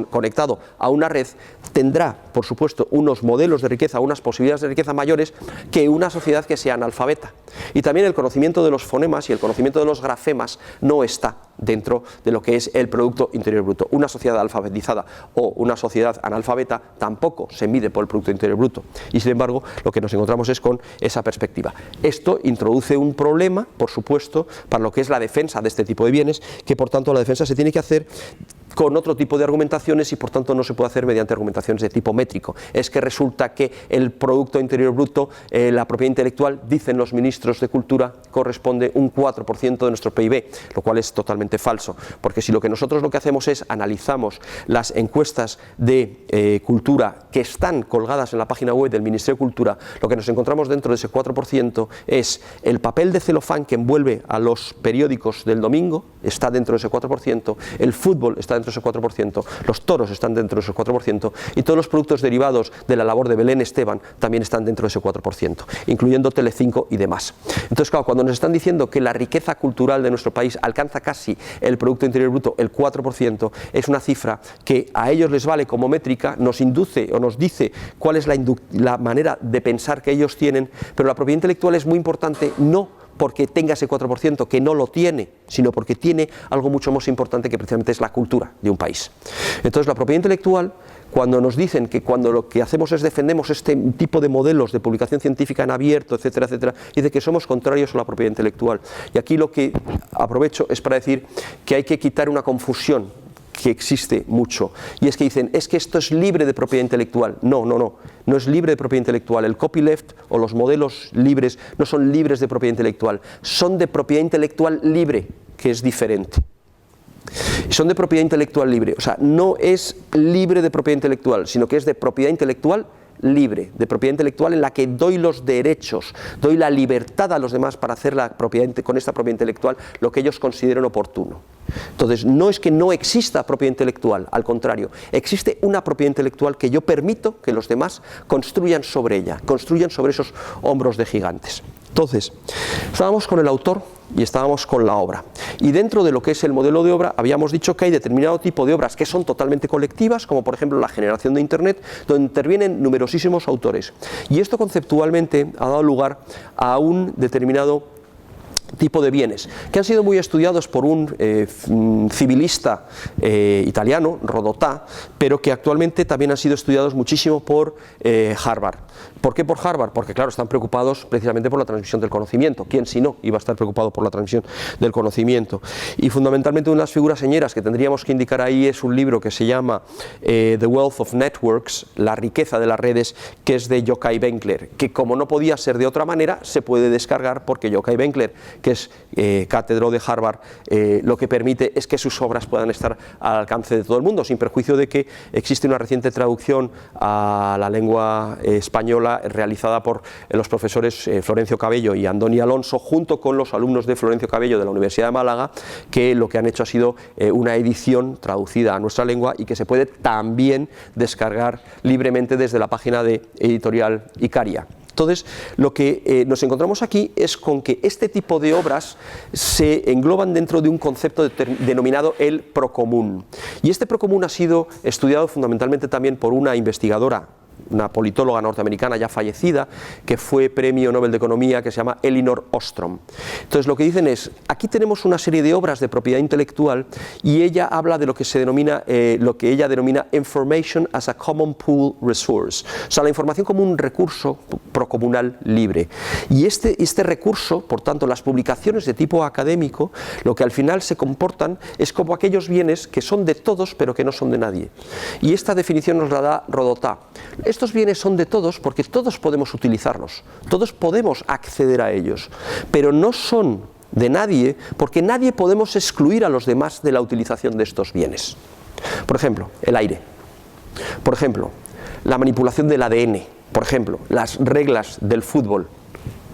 conectado a una red, tendrá, por supuesto, unos modelos de riqueza, unas posibilidades de riqueza mayores que una sociedad que sea analfabeta. Y también el conocimiento de los fonemas y el conocimiento de los grafemas no está dentro de lo que es el Producto Interior Bruto. Una sociedad alfabetizada o una sociedad analfabeta tampoco se mide por el Producto Interior Bruto. Y sin embargo, lo que nos encontramos es con esa perspectiva. Esto introduce un problema, por supuesto, para lo que es la defensa de este tipo de bienes, que por tanto la defensa se tiene que hacer con otro tipo de argumentaciones y por tanto no se puede hacer mediante argumentaciones de tipo métrico. Es que resulta que el Producto Interior Bruto, la propiedad intelectual, dicen los ministros de Cultura, corresponde un 4% de nuestro PIB, lo cual es totalmente falso, porque si lo que nosotros lo que hacemos es analizamos las encuestas de cultura que están colgadas en la página web del Ministerio de Cultura, lo que nos encontramos dentro de ese 4% es el papel de celofán que envuelve a los periódicos del domingo, está dentro de ese 4%, el fútbol está dentro de ese 4%, los toros están dentro de ese 4% y todos los productos derivados de la labor de Belén Esteban también están dentro de ese 4%, incluyendo Telecinco y demás. Entonces, claro, cuando nos están diciendo que la riqueza cultural de nuestro país alcanza casi el Producto Interior Bruto, el 4%, es una cifra que a ellos les vale como métrica, nos induce o nos dice cuál es la manera de pensar que ellos tienen, pero la propiedad intelectual es muy importante, no porque tenga ese 4%, que no lo tiene, sino porque tiene algo mucho más importante que precisamente es la cultura de un país. Entonces, la propiedad intelectual, cuando nos dicen que cuando lo que hacemos es defendemos este tipo de modelos de publicación científica en abierto, etcétera, etcétera, dice que somos contrarios a la propiedad intelectual. Y aquí lo que aprovecho es para decir que hay que quitar una confusión que existe mucho, y es que dicen, es que esto es libre de propiedad intelectual. No es libre de propiedad intelectual. El copyleft o los modelos libres no son libres de propiedad intelectual, son de propiedad intelectual libre, que es diferente. Son de propiedad intelectual libre, o sea, no es libre de propiedad intelectual, sino que es de propiedad intelectual libre, de propiedad intelectual en la que doy los derechos, doy la libertad a los demás para hacer con esta propiedad intelectual lo que ellos consideren oportuno. Entonces, no es que no exista propiedad intelectual, al contrario, existe una propiedad intelectual que yo permito que los demás construyan sobre ella, construyan sobre esos hombros de gigantes. Entonces, estábamos con el autor y estábamos con la obra. Y dentro de lo que es el modelo de obra, habíamos dicho que hay determinado tipo de obras que son totalmente colectivas, como por ejemplo la generación de Internet, donde intervienen numerosísimos autores. Y esto conceptualmente ha dado lugar a un determinado tipo de bienes, que han sido muy estudiados por un civilista italiano, Rodotà, pero que actualmente también han sido estudiados muchísimo por Harvard. ¿Por qué por Harvard? Porque claro, están preocupados precisamente por la transmisión del conocimiento. ¿Quién si no iba a estar preocupado por la transmisión del conocimiento? Y fundamentalmente una de las figuras señeras que tendríamos que indicar ahí es un libro que se llama The Wealth of Networks, la riqueza de las redes, que es de Yochai Benkler, que como no podía ser de otra manera, se puede descargar porque Yochai Benkler, que es catedro de Harvard, lo que permite es que sus obras puedan estar al alcance de todo el mundo, sin perjuicio de que existe una reciente traducción a la lengua española realizada por los profesores Florencio Cabello y Andoni Alonso, junto con los alumnos de Florencio Cabello de la Universidad de Málaga, que lo que han hecho ha sido una edición traducida a nuestra lengua y que se puede también descargar libremente desde la página de Editorial Icaria. Entonces, lo que nos encontramos aquí es con que este tipo de obras se engloban dentro de un concepto denominado el procomún. Y este procomún ha sido estudiado fundamentalmente también por una investigadora, una politóloga norteamericana ya fallecida, que fue premio Nobel de Economía, que se llama Elinor Ostrom. Entonces lo que dicen es, aquí tenemos una serie de obras de propiedad intelectual y ella habla de lo que se denomina, lo que ella denomina Information as a Common Pool Resource, o sea, la información como un recurso procomunal libre. Y este recurso, por tanto, las publicaciones de tipo académico, lo que al final se comportan es como aquellos bienes que son de todos pero que no son de nadie. Y esta definición nos la da Rodotà. Estos bienes son de todos porque todos podemos utilizarlos, todos podemos acceder a ellos, pero no son de nadie porque nadie podemos excluir a los demás de la utilización de estos bienes. Por ejemplo, el aire, por ejemplo, la manipulación del ADN, por ejemplo, las reglas del fútbol.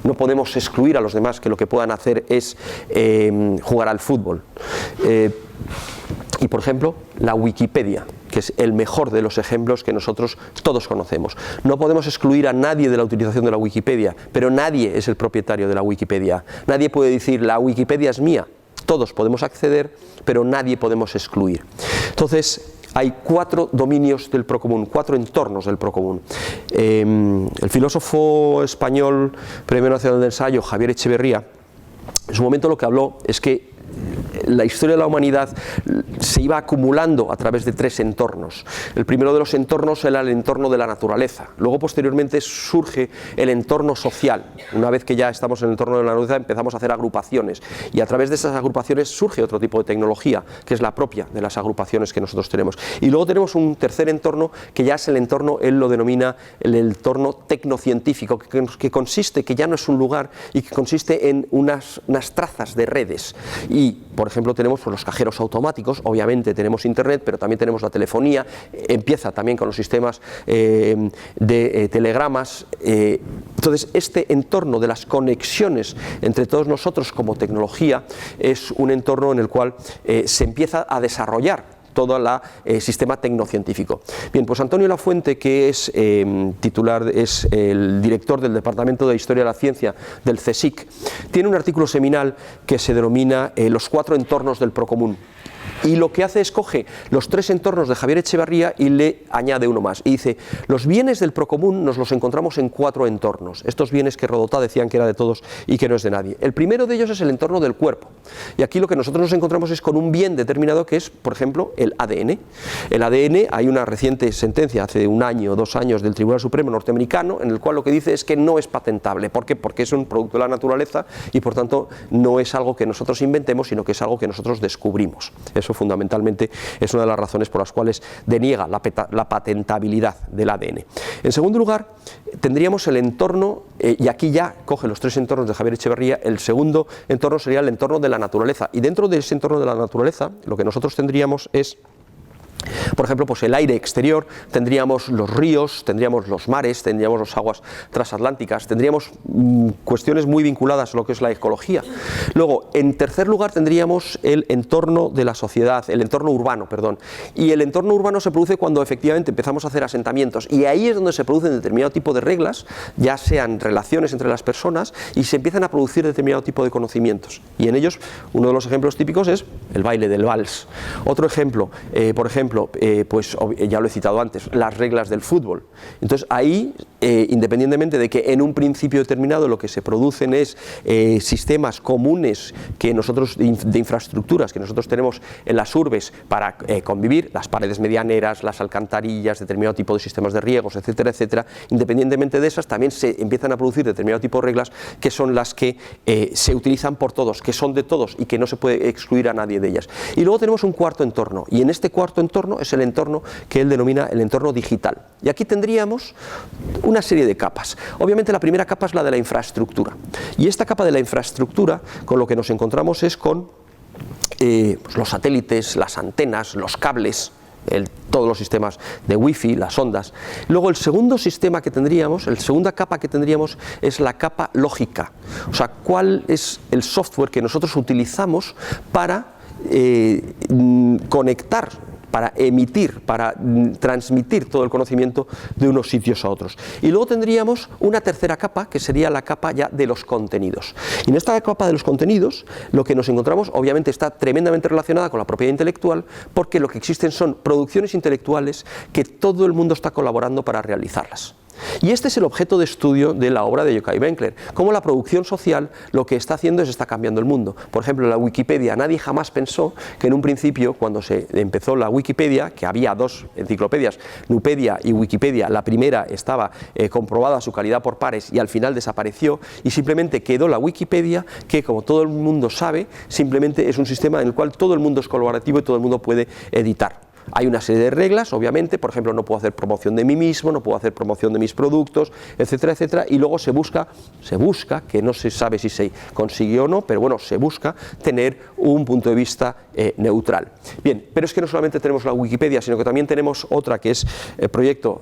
No podemos excluir a los demás que lo que puedan hacer es jugar al fútbol. Y por ejemplo, la Wikipedia, que es el mejor de los ejemplos que nosotros todos conocemos. No podemos excluir a nadie de la utilización de la Wikipedia, pero nadie es el propietario de la Wikipedia. Nadie puede decir, la Wikipedia es mía. Todos podemos acceder, pero nadie podemos excluir. Entonces, hay 4 dominios del procomún, 4 entornos del procomún. El filósofo español, Premio Nacional de Ensayo, Javier Echeverría, en su momento lo que habló es que la historia de la humanidad se iba acumulando a través de 3 entornos. El primero de los entornos era el entorno de la naturaleza. Luego, posteriormente, surge el entorno social. Una vez que ya estamos en el entorno de la naturaleza, empezamos a hacer agrupaciones. Y a través de esas agrupaciones surge otro tipo de tecnología, que es la propia de las agrupaciones que nosotros tenemos. Y luego tenemos un tercer entorno, que ya es el entorno, él lo denomina el entorno tecnocientífico, que consiste, que ya no es un lugar, y que consiste en unas trazas de redes. Y, por ejemplo, tenemos pues, los cajeros automáticos, obviamente tenemos internet, pero también tenemos la telefonía, empieza también con los sistemas de telegramas. Entonces, este entorno de las conexiones entre todos nosotros como tecnología es un entorno en el cual se empieza a desarrollar todo el sistema tecnocientífico. Bien, pues Antonio Lafuente, que es es el director del Departamento de Historia de la Ciencia del CSIC, tiene un artículo seminal que se denomina Los 4 entornos del procomún. Y lo que hace es coge los 3 entornos de Javier Echeverría y le añade uno más. Y dice, los bienes del procomún nos los encontramos en 4 entornos. Estos bienes que Rodotà decían que era de todos y que no es de nadie. El primero de ellos es el entorno del cuerpo. Y aquí lo que nosotros nos encontramos es con un bien determinado que es, por ejemplo, el ADN. El ADN, hay una reciente sentencia hace 1 año o 2 años del Tribunal Supremo norteamericano en el cual lo que dice es que no es patentable. ¿Por qué? Porque es un producto de la naturaleza y por tanto no es algo que nosotros inventemos, sino que es algo que nosotros descubrimos. Eso fundamentalmente es una de las razones por las cuales deniega la patentabilidad del ADN. En segundo lugar, tendríamos el entorno, y aquí ya coge los 3 entornos de Javier Echeverría, el segundo entorno sería el entorno de la naturaleza. Y dentro de ese entorno de la naturaleza, lo que nosotros tendríamos es, por ejemplo, pues el aire exterior, tendríamos los ríos, tendríamos los mares, tendríamos las aguas transatlánticas, tendríamos cuestiones muy vinculadas a lo que es la ecología. Luego, en tercer lugar, tendríamos el entorno de la sociedad, el entorno urbano, perdón. Y el entorno urbano se produce cuando efectivamente empezamos a hacer asentamientos. Y ahí es donde se producen determinado tipo de reglas, ya sean relaciones entre las personas, y se empiezan a producir determinado tipo de conocimientos. Y en ellos, uno de los ejemplos típicos es el baile del vals. Otro ejemplo, por ejemplo, pues ya lo he citado antes, las reglas del fútbol. Entonces ahí, independientemente de que en un principio determinado lo que se producen es sistemas comunes que nosotros de infraestructuras que nosotros tenemos en las urbes para convivir, las paredes medianeras, las alcantarillas, determinado tipo de sistemas de riegos, etcétera, etcétera, independientemente de esas también se empiezan a producir determinado tipo de reglas que son las que se utilizan por todos, que son de todos y que no se puede excluir a nadie de ellas. Y luego tenemos un cuarto entorno, y en este cuarto entorno es el entorno que él denomina el entorno digital. Y aquí tendríamos una serie de capas. Obviamente la primera capa es la de la infraestructura. Y esta capa de la infraestructura, con lo que nos encontramos es con pues los satélites, las antenas, los cables, todos los sistemas de wifi, las ondas. Luego el segundo sistema que tendríamos, la segunda capa que tendríamos es la capa lógica. O sea, cuál es el software que nosotros utilizamos para conectar, para emitir, para transmitir todo el conocimiento de unos sitios a otros. Y luego tendríamos una tercera capa, que sería la capa ya de los contenidos. Y en esta capa de los contenidos, lo que nos encontramos, obviamente está tremendamente relacionada con la propiedad intelectual, porque lo que existen son producciones intelectuales que todo el mundo está colaborando para realizarlas. Y este es el objeto de estudio de la obra de Yochai Benkler, cómo la producción social lo que está haciendo es está cambiando el mundo. Por ejemplo, la Wikipedia, nadie jamás pensó que en un principio, cuando se empezó la Wikipedia, que había 2 enciclopedias, Nupedia y Wikipedia, la primera estaba comprobada su calidad por pares y al final desapareció y simplemente quedó la Wikipedia, que como todo el mundo sabe, simplemente es un sistema en el cual todo el mundo es colaborativo y todo el mundo puede editar. Hay una serie de reglas, obviamente, por ejemplo, no puedo hacer promoción de mí mismo, no puedo hacer promoción de mis productos, etcétera, etcétera, y luego se busca, que no se sabe si se consiguió o no, pero bueno, se busca tener un punto de vista neutral. Bien, pero es que no solamente tenemos la Wikipedia, sino que también tenemos otra que es el proyecto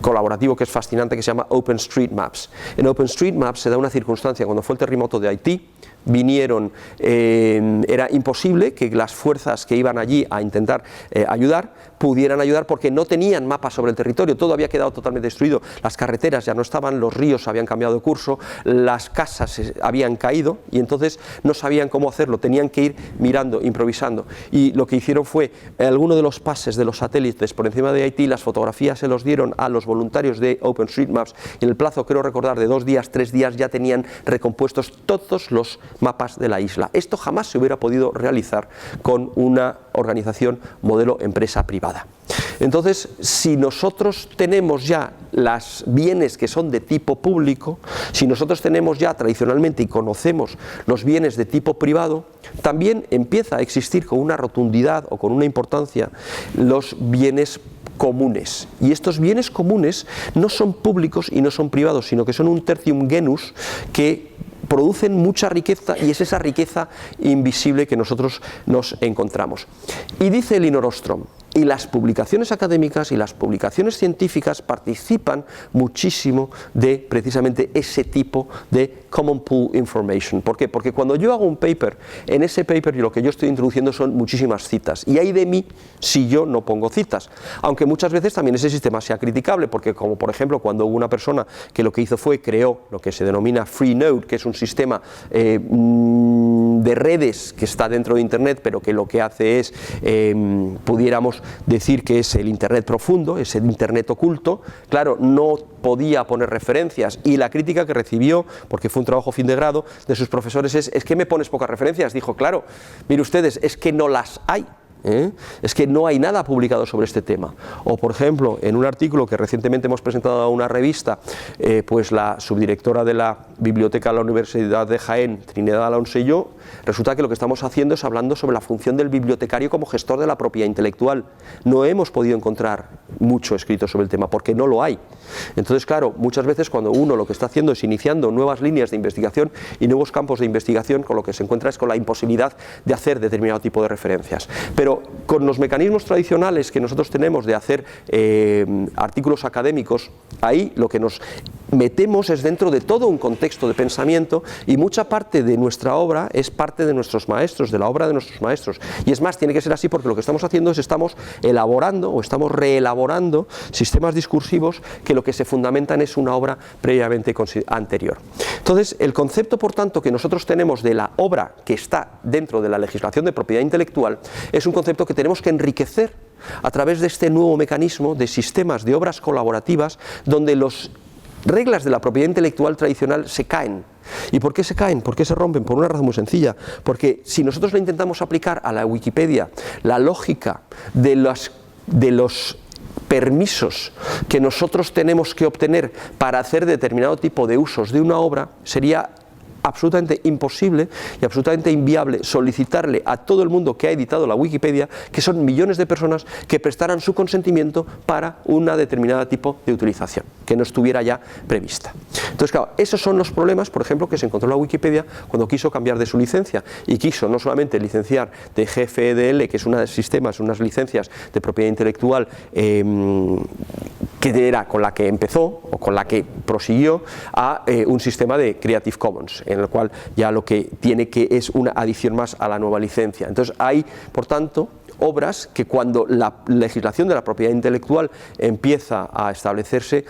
colaborativo que es fascinante, que se llama OpenStreetMaps. En OpenStreetMaps se da una circunstancia, cuando fue el terremoto de Haití, vinieron, era imposible que las fuerzas que iban allí a intentar ayudar pudieran ayudar porque no tenían mapas sobre el territorio, todo había quedado totalmente destruido, las carreteras ya no estaban, los ríos habían cambiado de curso, las casas habían caído y entonces no sabían cómo hacerlo, tenían que ir mirando, improvisando, y lo que hicieron fue, alguno de los pases de los satélites por encima de Haití, las fotografías se los dieron a los voluntarios de OpenStreetMaps y en el plazo, creo recordar, de 2 días, 3 días ya tenían recompuestos todos los mapas de la isla. Esto jamás se hubiera podido realizar con una organización modelo empresa privada. Entonces, si nosotros tenemos ya los bienes que son de tipo público, si nosotros tenemos ya tradicionalmente y conocemos los bienes de tipo privado, también empieza a existir con una rotundidad o con una importancia los bienes comunes. Y estos bienes comunes no son públicos y no son privados, sino que son un tertium genus que producen mucha riqueza y es esa riqueza invisible que nosotros nos encontramos. Y dice Elinor Ostrom, y las publicaciones académicas y las publicaciones científicas participan muchísimo de precisamente ese tipo de common pool information. ¿Por qué? Porque cuando yo hago un paper, en ese paper lo que yo estoy introduciendo son muchísimas citas y hay de mí si yo no pongo citas, aunque muchas veces también ese sistema sea criticable, porque como por ejemplo cuando hubo una persona que lo que hizo fue creó lo que se denomina Freenode, que es un sistema de redes que está dentro de Internet, pero que lo que hace es, pudiéramos decir que es el Internet profundo, es el Internet oculto. Claro, no podía poner referencias y la crítica que recibió, porque fue un trabajo fin de grado, de sus profesores es que me pones pocas referencias. Dijo, claro, mire ustedes, es que no las hay. Es que no hay nada publicado sobre este tema. O por ejemplo, en un artículo que recientemente hemos presentado a una revista, pues la subdirectora de la biblioteca de la Universidad de Jaén, Trinidad Alonso, y yo, resulta que lo que estamos haciendo es hablando sobre la función del bibliotecario como gestor de la propiedad intelectual. No hemos podido encontrar mucho escrito sobre el tema porque no lo hay. Entonces, claro, muchas veces cuando uno lo que está haciendo es iniciando nuevas líneas de investigación y nuevos campos de investigación, con lo que se encuentra es con la imposibilidad de hacer determinado tipo de referencias. Pero con los mecanismos tradicionales que nosotros tenemos de hacer artículos académicos, ahí lo que nos metemos es dentro de todo un contexto de pensamiento y mucha parte de nuestra obra es parte de nuestros maestros, de la obra de nuestros maestros. Y es más, tiene que ser así porque lo que estamos haciendo es estamos elaborando o estamos reelaborando sistemas discursivos que lo que se fundamentan es una obra previamente anterior. Entonces, el concepto, por tanto, que nosotros tenemos de la obra que está dentro de la legislación de propiedad intelectual es un concepto que tenemos que enriquecer a través de este nuevo mecanismo de sistemas de obras colaborativas donde las reglas de la propiedad intelectual tradicional se caen. ¿Y por qué se caen? ¿Por qué se rompen? Por una razón muy sencilla, porque si nosotros le intentamos aplicar a la Wikipedia la lógica de los permisos que nosotros tenemos que obtener para hacer determinado tipo de usos de una obra, sería absolutamente imposible y absolutamente inviable solicitarle a todo el mundo que ha editado la Wikipedia, que son millones de personas, que prestaran su consentimiento para una determinada tipo de utilización, que no estuviera ya prevista. Entonces, claro, esos son los problemas, por ejemplo, que se encontró la Wikipedia cuando quiso cambiar de su licencia y quiso no solamente licenciar de GFDL, que es una de sistemas, unas licencias de propiedad intelectual que era con la que empezó o con la que prosiguió a un sistema de Creative Commons, en el cual ya lo que tiene que es una adición más a la nueva licencia. Entonces hay, por tanto, obras que cuando la legislación de la propiedad intelectual empieza a establecerse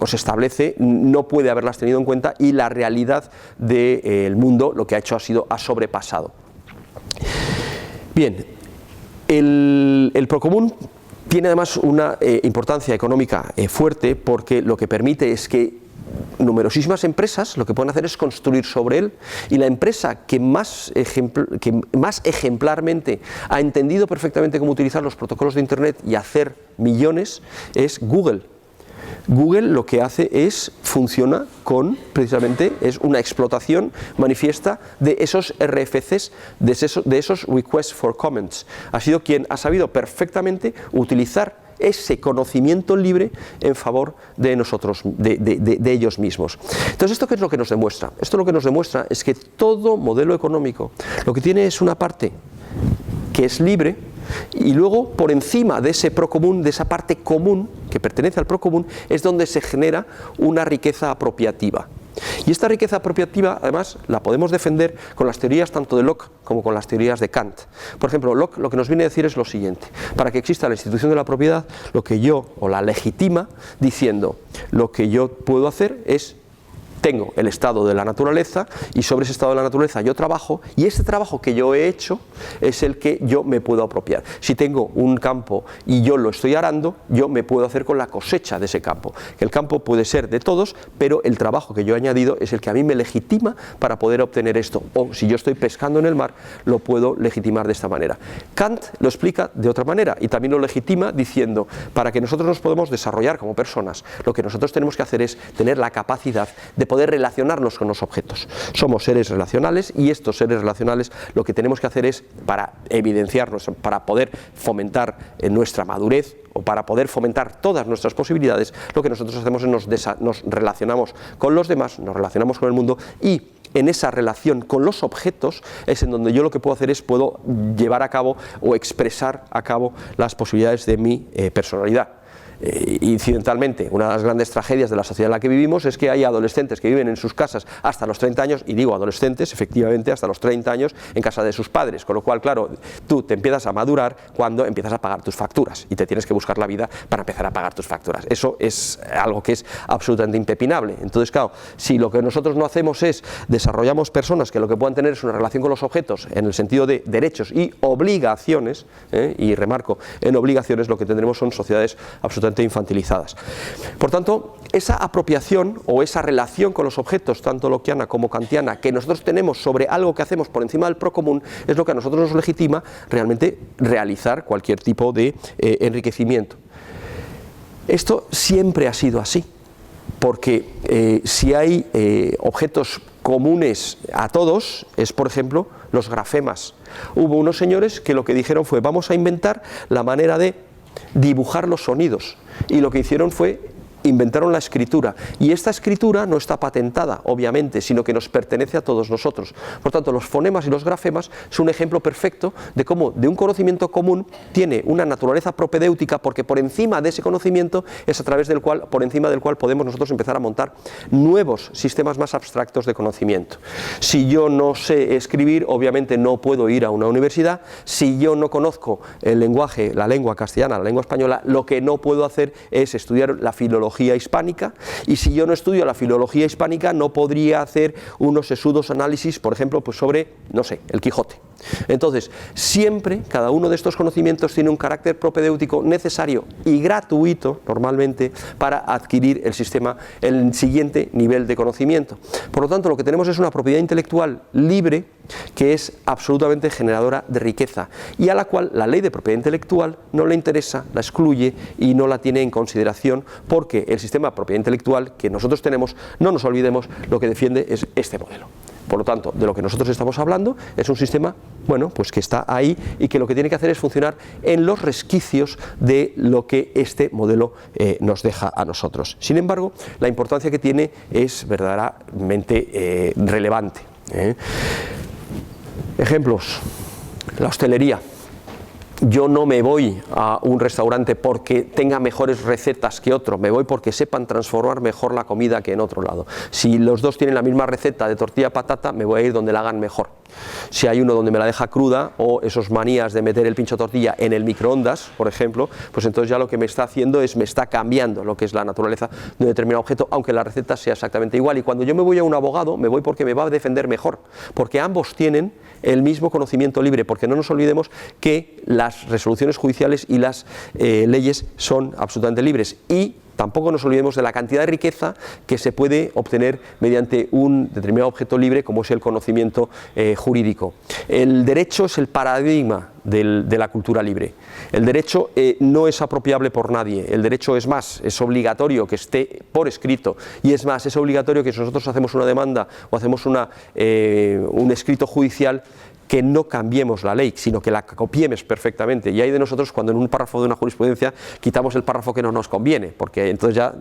o se establece, no puede haberlas tenido en cuenta y la realidad del mundo lo que ha hecho ha sobrepasado. Bien, el Procomún tiene además una importancia económica fuerte porque lo que permite es que numerosísimas empresas lo que pueden hacer es construir sobre él, y la empresa que más ejemplarmente ha entendido perfectamente cómo utilizar los protocolos de Internet y hacer millones es Google. Google lo que hace funciona con, precisamente, es una explotación manifiesta de esos RFCs, de esos Requests for Comments. Ha sido quien ha sabido perfectamente utilizar ese conocimiento libre en favor de nosotros, de ellos mismos. Entonces, ¿esto qué es lo que nos demuestra? Esto lo que nos demuestra es que todo modelo económico lo que tiene es una parte que es libre, y luego por encima de ese procomún, de esa parte común que pertenece al procomún, es donde se genera una riqueza apropiativa. Y esta riqueza apropiativa, además, la podemos defender con las teorías tanto de Locke como con las teorías de Kant. Por ejemplo, Locke lo que nos viene a decir es lo siguiente: para que exista la institución de la propiedad, lo que yo, o la legitima, diciendo lo que yo puedo hacer es: tengo el estado de la naturaleza y sobre ese estado de la naturaleza yo trabajo, y ese trabajo que yo he hecho es el que yo me puedo apropiar. Si tengo un campo y yo lo estoy arando, yo me puedo hacer con la cosecha de ese campo. El campo puede ser de todos, pero el trabajo que yo he añadido es el que a mí me legitima para poder obtener esto. O si yo estoy pescando en el mar, lo puedo legitimar de esta manera. Kant lo explica de otra manera y también lo legitima diciendo: para que nosotros nos podamos desarrollar como personas, lo que nosotros tenemos que hacer es tener la capacidad de poder relacionarnos con los objetos. Somos seres relacionales, y estos seres relacionales lo que tenemos que hacer es, para evidenciarnos, para poder fomentar nuestra madurez o para poder fomentar todas nuestras posibilidades, lo que nosotros hacemos es nos relacionamos con los demás, nos relacionamos con el mundo, y en esa relación con los objetos es en donde yo lo que puedo hacer es puedo llevar a cabo o expresar a cabo las posibilidades de mi personalidad. Incidentalmente, una de las grandes tragedias de la sociedad en la que vivimos es que hay adolescentes que viven en sus casas hasta los 30 años, y digo adolescentes, efectivamente, hasta los 30 años en casa de sus padres, con lo cual, claro, tú te empiezas a madurar cuando empiezas a pagar tus facturas y te tienes que buscar la vida para empezar a pagar tus facturas. Eso es algo que es absolutamente impepinable. Entonces, claro, si lo que nosotros no hacemos es desarrollamos personas que lo que puedan tener es una relación con los objetos en el sentido de derechos y obligaciones, y remarco en obligaciones, lo que tendremos son sociedades absolutamente infantilizadas. Por tanto, esa apropiación o esa relación con los objetos, tanto lockeana como kantiana, que nosotros tenemos sobre algo que hacemos por encima del procomún, es lo que a nosotros nos legitima realmente realizar cualquier tipo de enriquecimiento. Esto siempre ha sido así, porque si hay objetos comunes a todos, es por ejemplo los grafemas. Hubo unos señores que lo que dijeron fue: vamos a inventar la manera de dibujar los sonidos, y lo que hicieron fue inventaron la escritura, y esta escritura no está patentada, obviamente, sino que nos pertenece a todos nosotros. Por tanto, los fonemas y los grafemas son un ejemplo perfecto de cómo de un conocimiento común tiene una naturaleza propedéutica, porque por encima de ese conocimiento es a través del cual, por encima del cual podemos nosotros empezar a montar nuevos sistemas más abstractos de conocimiento. Si yo no sé escribir, obviamente no puedo ir a una universidad. Si yo no conozco el lenguaje, la lengua castellana, la lengua española, lo que no puedo hacer es estudiar la filología hispánica, y si yo no estudio la filología hispánica no podría hacer unos sesudos análisis, por ejemplo, pues sobre, no sé, el Quijote. Entonces, siempre cada uno de estos conocimientos tiene un carácter propedéutico necesario y gratuito, normalmente, para adquirir el siguiente nivel de conocimiento. Por lo tanto, lo que tenemos es una propiedad intelectual libre, que es absolutamente generadora de riqueza, y a la cual la ley de propiedad intelectual no le interesa, la excluye y no la tiene en consideración, porque el sistema de propiedad intelectual que nosotros tenemos, no nos olvidemos, lo que defiende es este modelo. Por lo tanto, de lo que nosotros estamos hablando es un sistema, bueno, pues que está ahí y que lo que tiene que hacer es funcionar en los resquicios de lo que este modelo nos deja a nosotros. Sin embargo, la importancia que tiene es verdaderamente relevante. Ejemplos: la hostelería. Yo no me voy a un restaurante porque tenga mejores recetas que otro, me voy porque sepan transformar mejor la comida que en otro lado. Si los dos tienen la misma receta de tortilla patata, me voy a ir donde la hagan mejor. Si hay uno donde me la deja cruda, o esos manías de meter el pincho tortilla en el microondas, por ejemplo, pues entonces ya lo que me está haciendo es, me está cambiando lo que es la naturaleza de un determinado objeto, aunque la receta sea exactamente igual. Y cuando yo me voy a un abogado, me voy porque me va a defender mejor, porque ambos tienen el mismo conocimiento libre, porque no nos olvidemos que las resoluciones judiciales y las leyes son absolutamente libres, y tampoco nos olvidemos de la cantidad de riqueza que se puede obtener mediante un determinado objeto libre, como es el conocimiento jurídico. El derecho es el paradigma de la cultura libre. El derecho no es apropiable por nadie. El derecho, es más, es obligatorio que esté por escrito, y es más, es obligatorio que si nosotros hacemos una demanda o hacemos un escrito judicial, que no cambiemos la ley, sino que la copiemos perfectamente. Y hay de nosotros cuando en un párrafo de una jurisprudencia quitamos el párrafo que no nos conviene, porque entonces ya,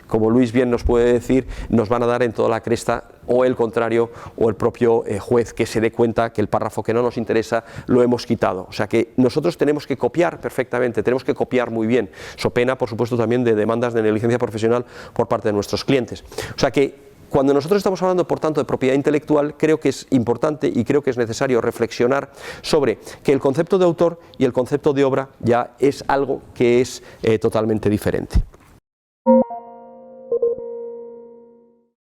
como Luis bien nos puede decir, nos van a dar en toda la cresta, o el contrario, o el propio juez que se dé cuenta que el párrafo que no nos interesa lo hemos quitado. O sea que nosotros tenemos que copiar perfectamente, tenemos que copiar muy bien, so pena, por supuesto, también de demandas de negligencia profesional por parte de nuestros clientes. O sea que Cuando nosotros estamos hablando, por tanto, de propiedad intelectual, creo que es importante y creo que es necesario reflexionar sobre que el concepto de autor y el concepto de obra ya es algo que es totalmente diferente.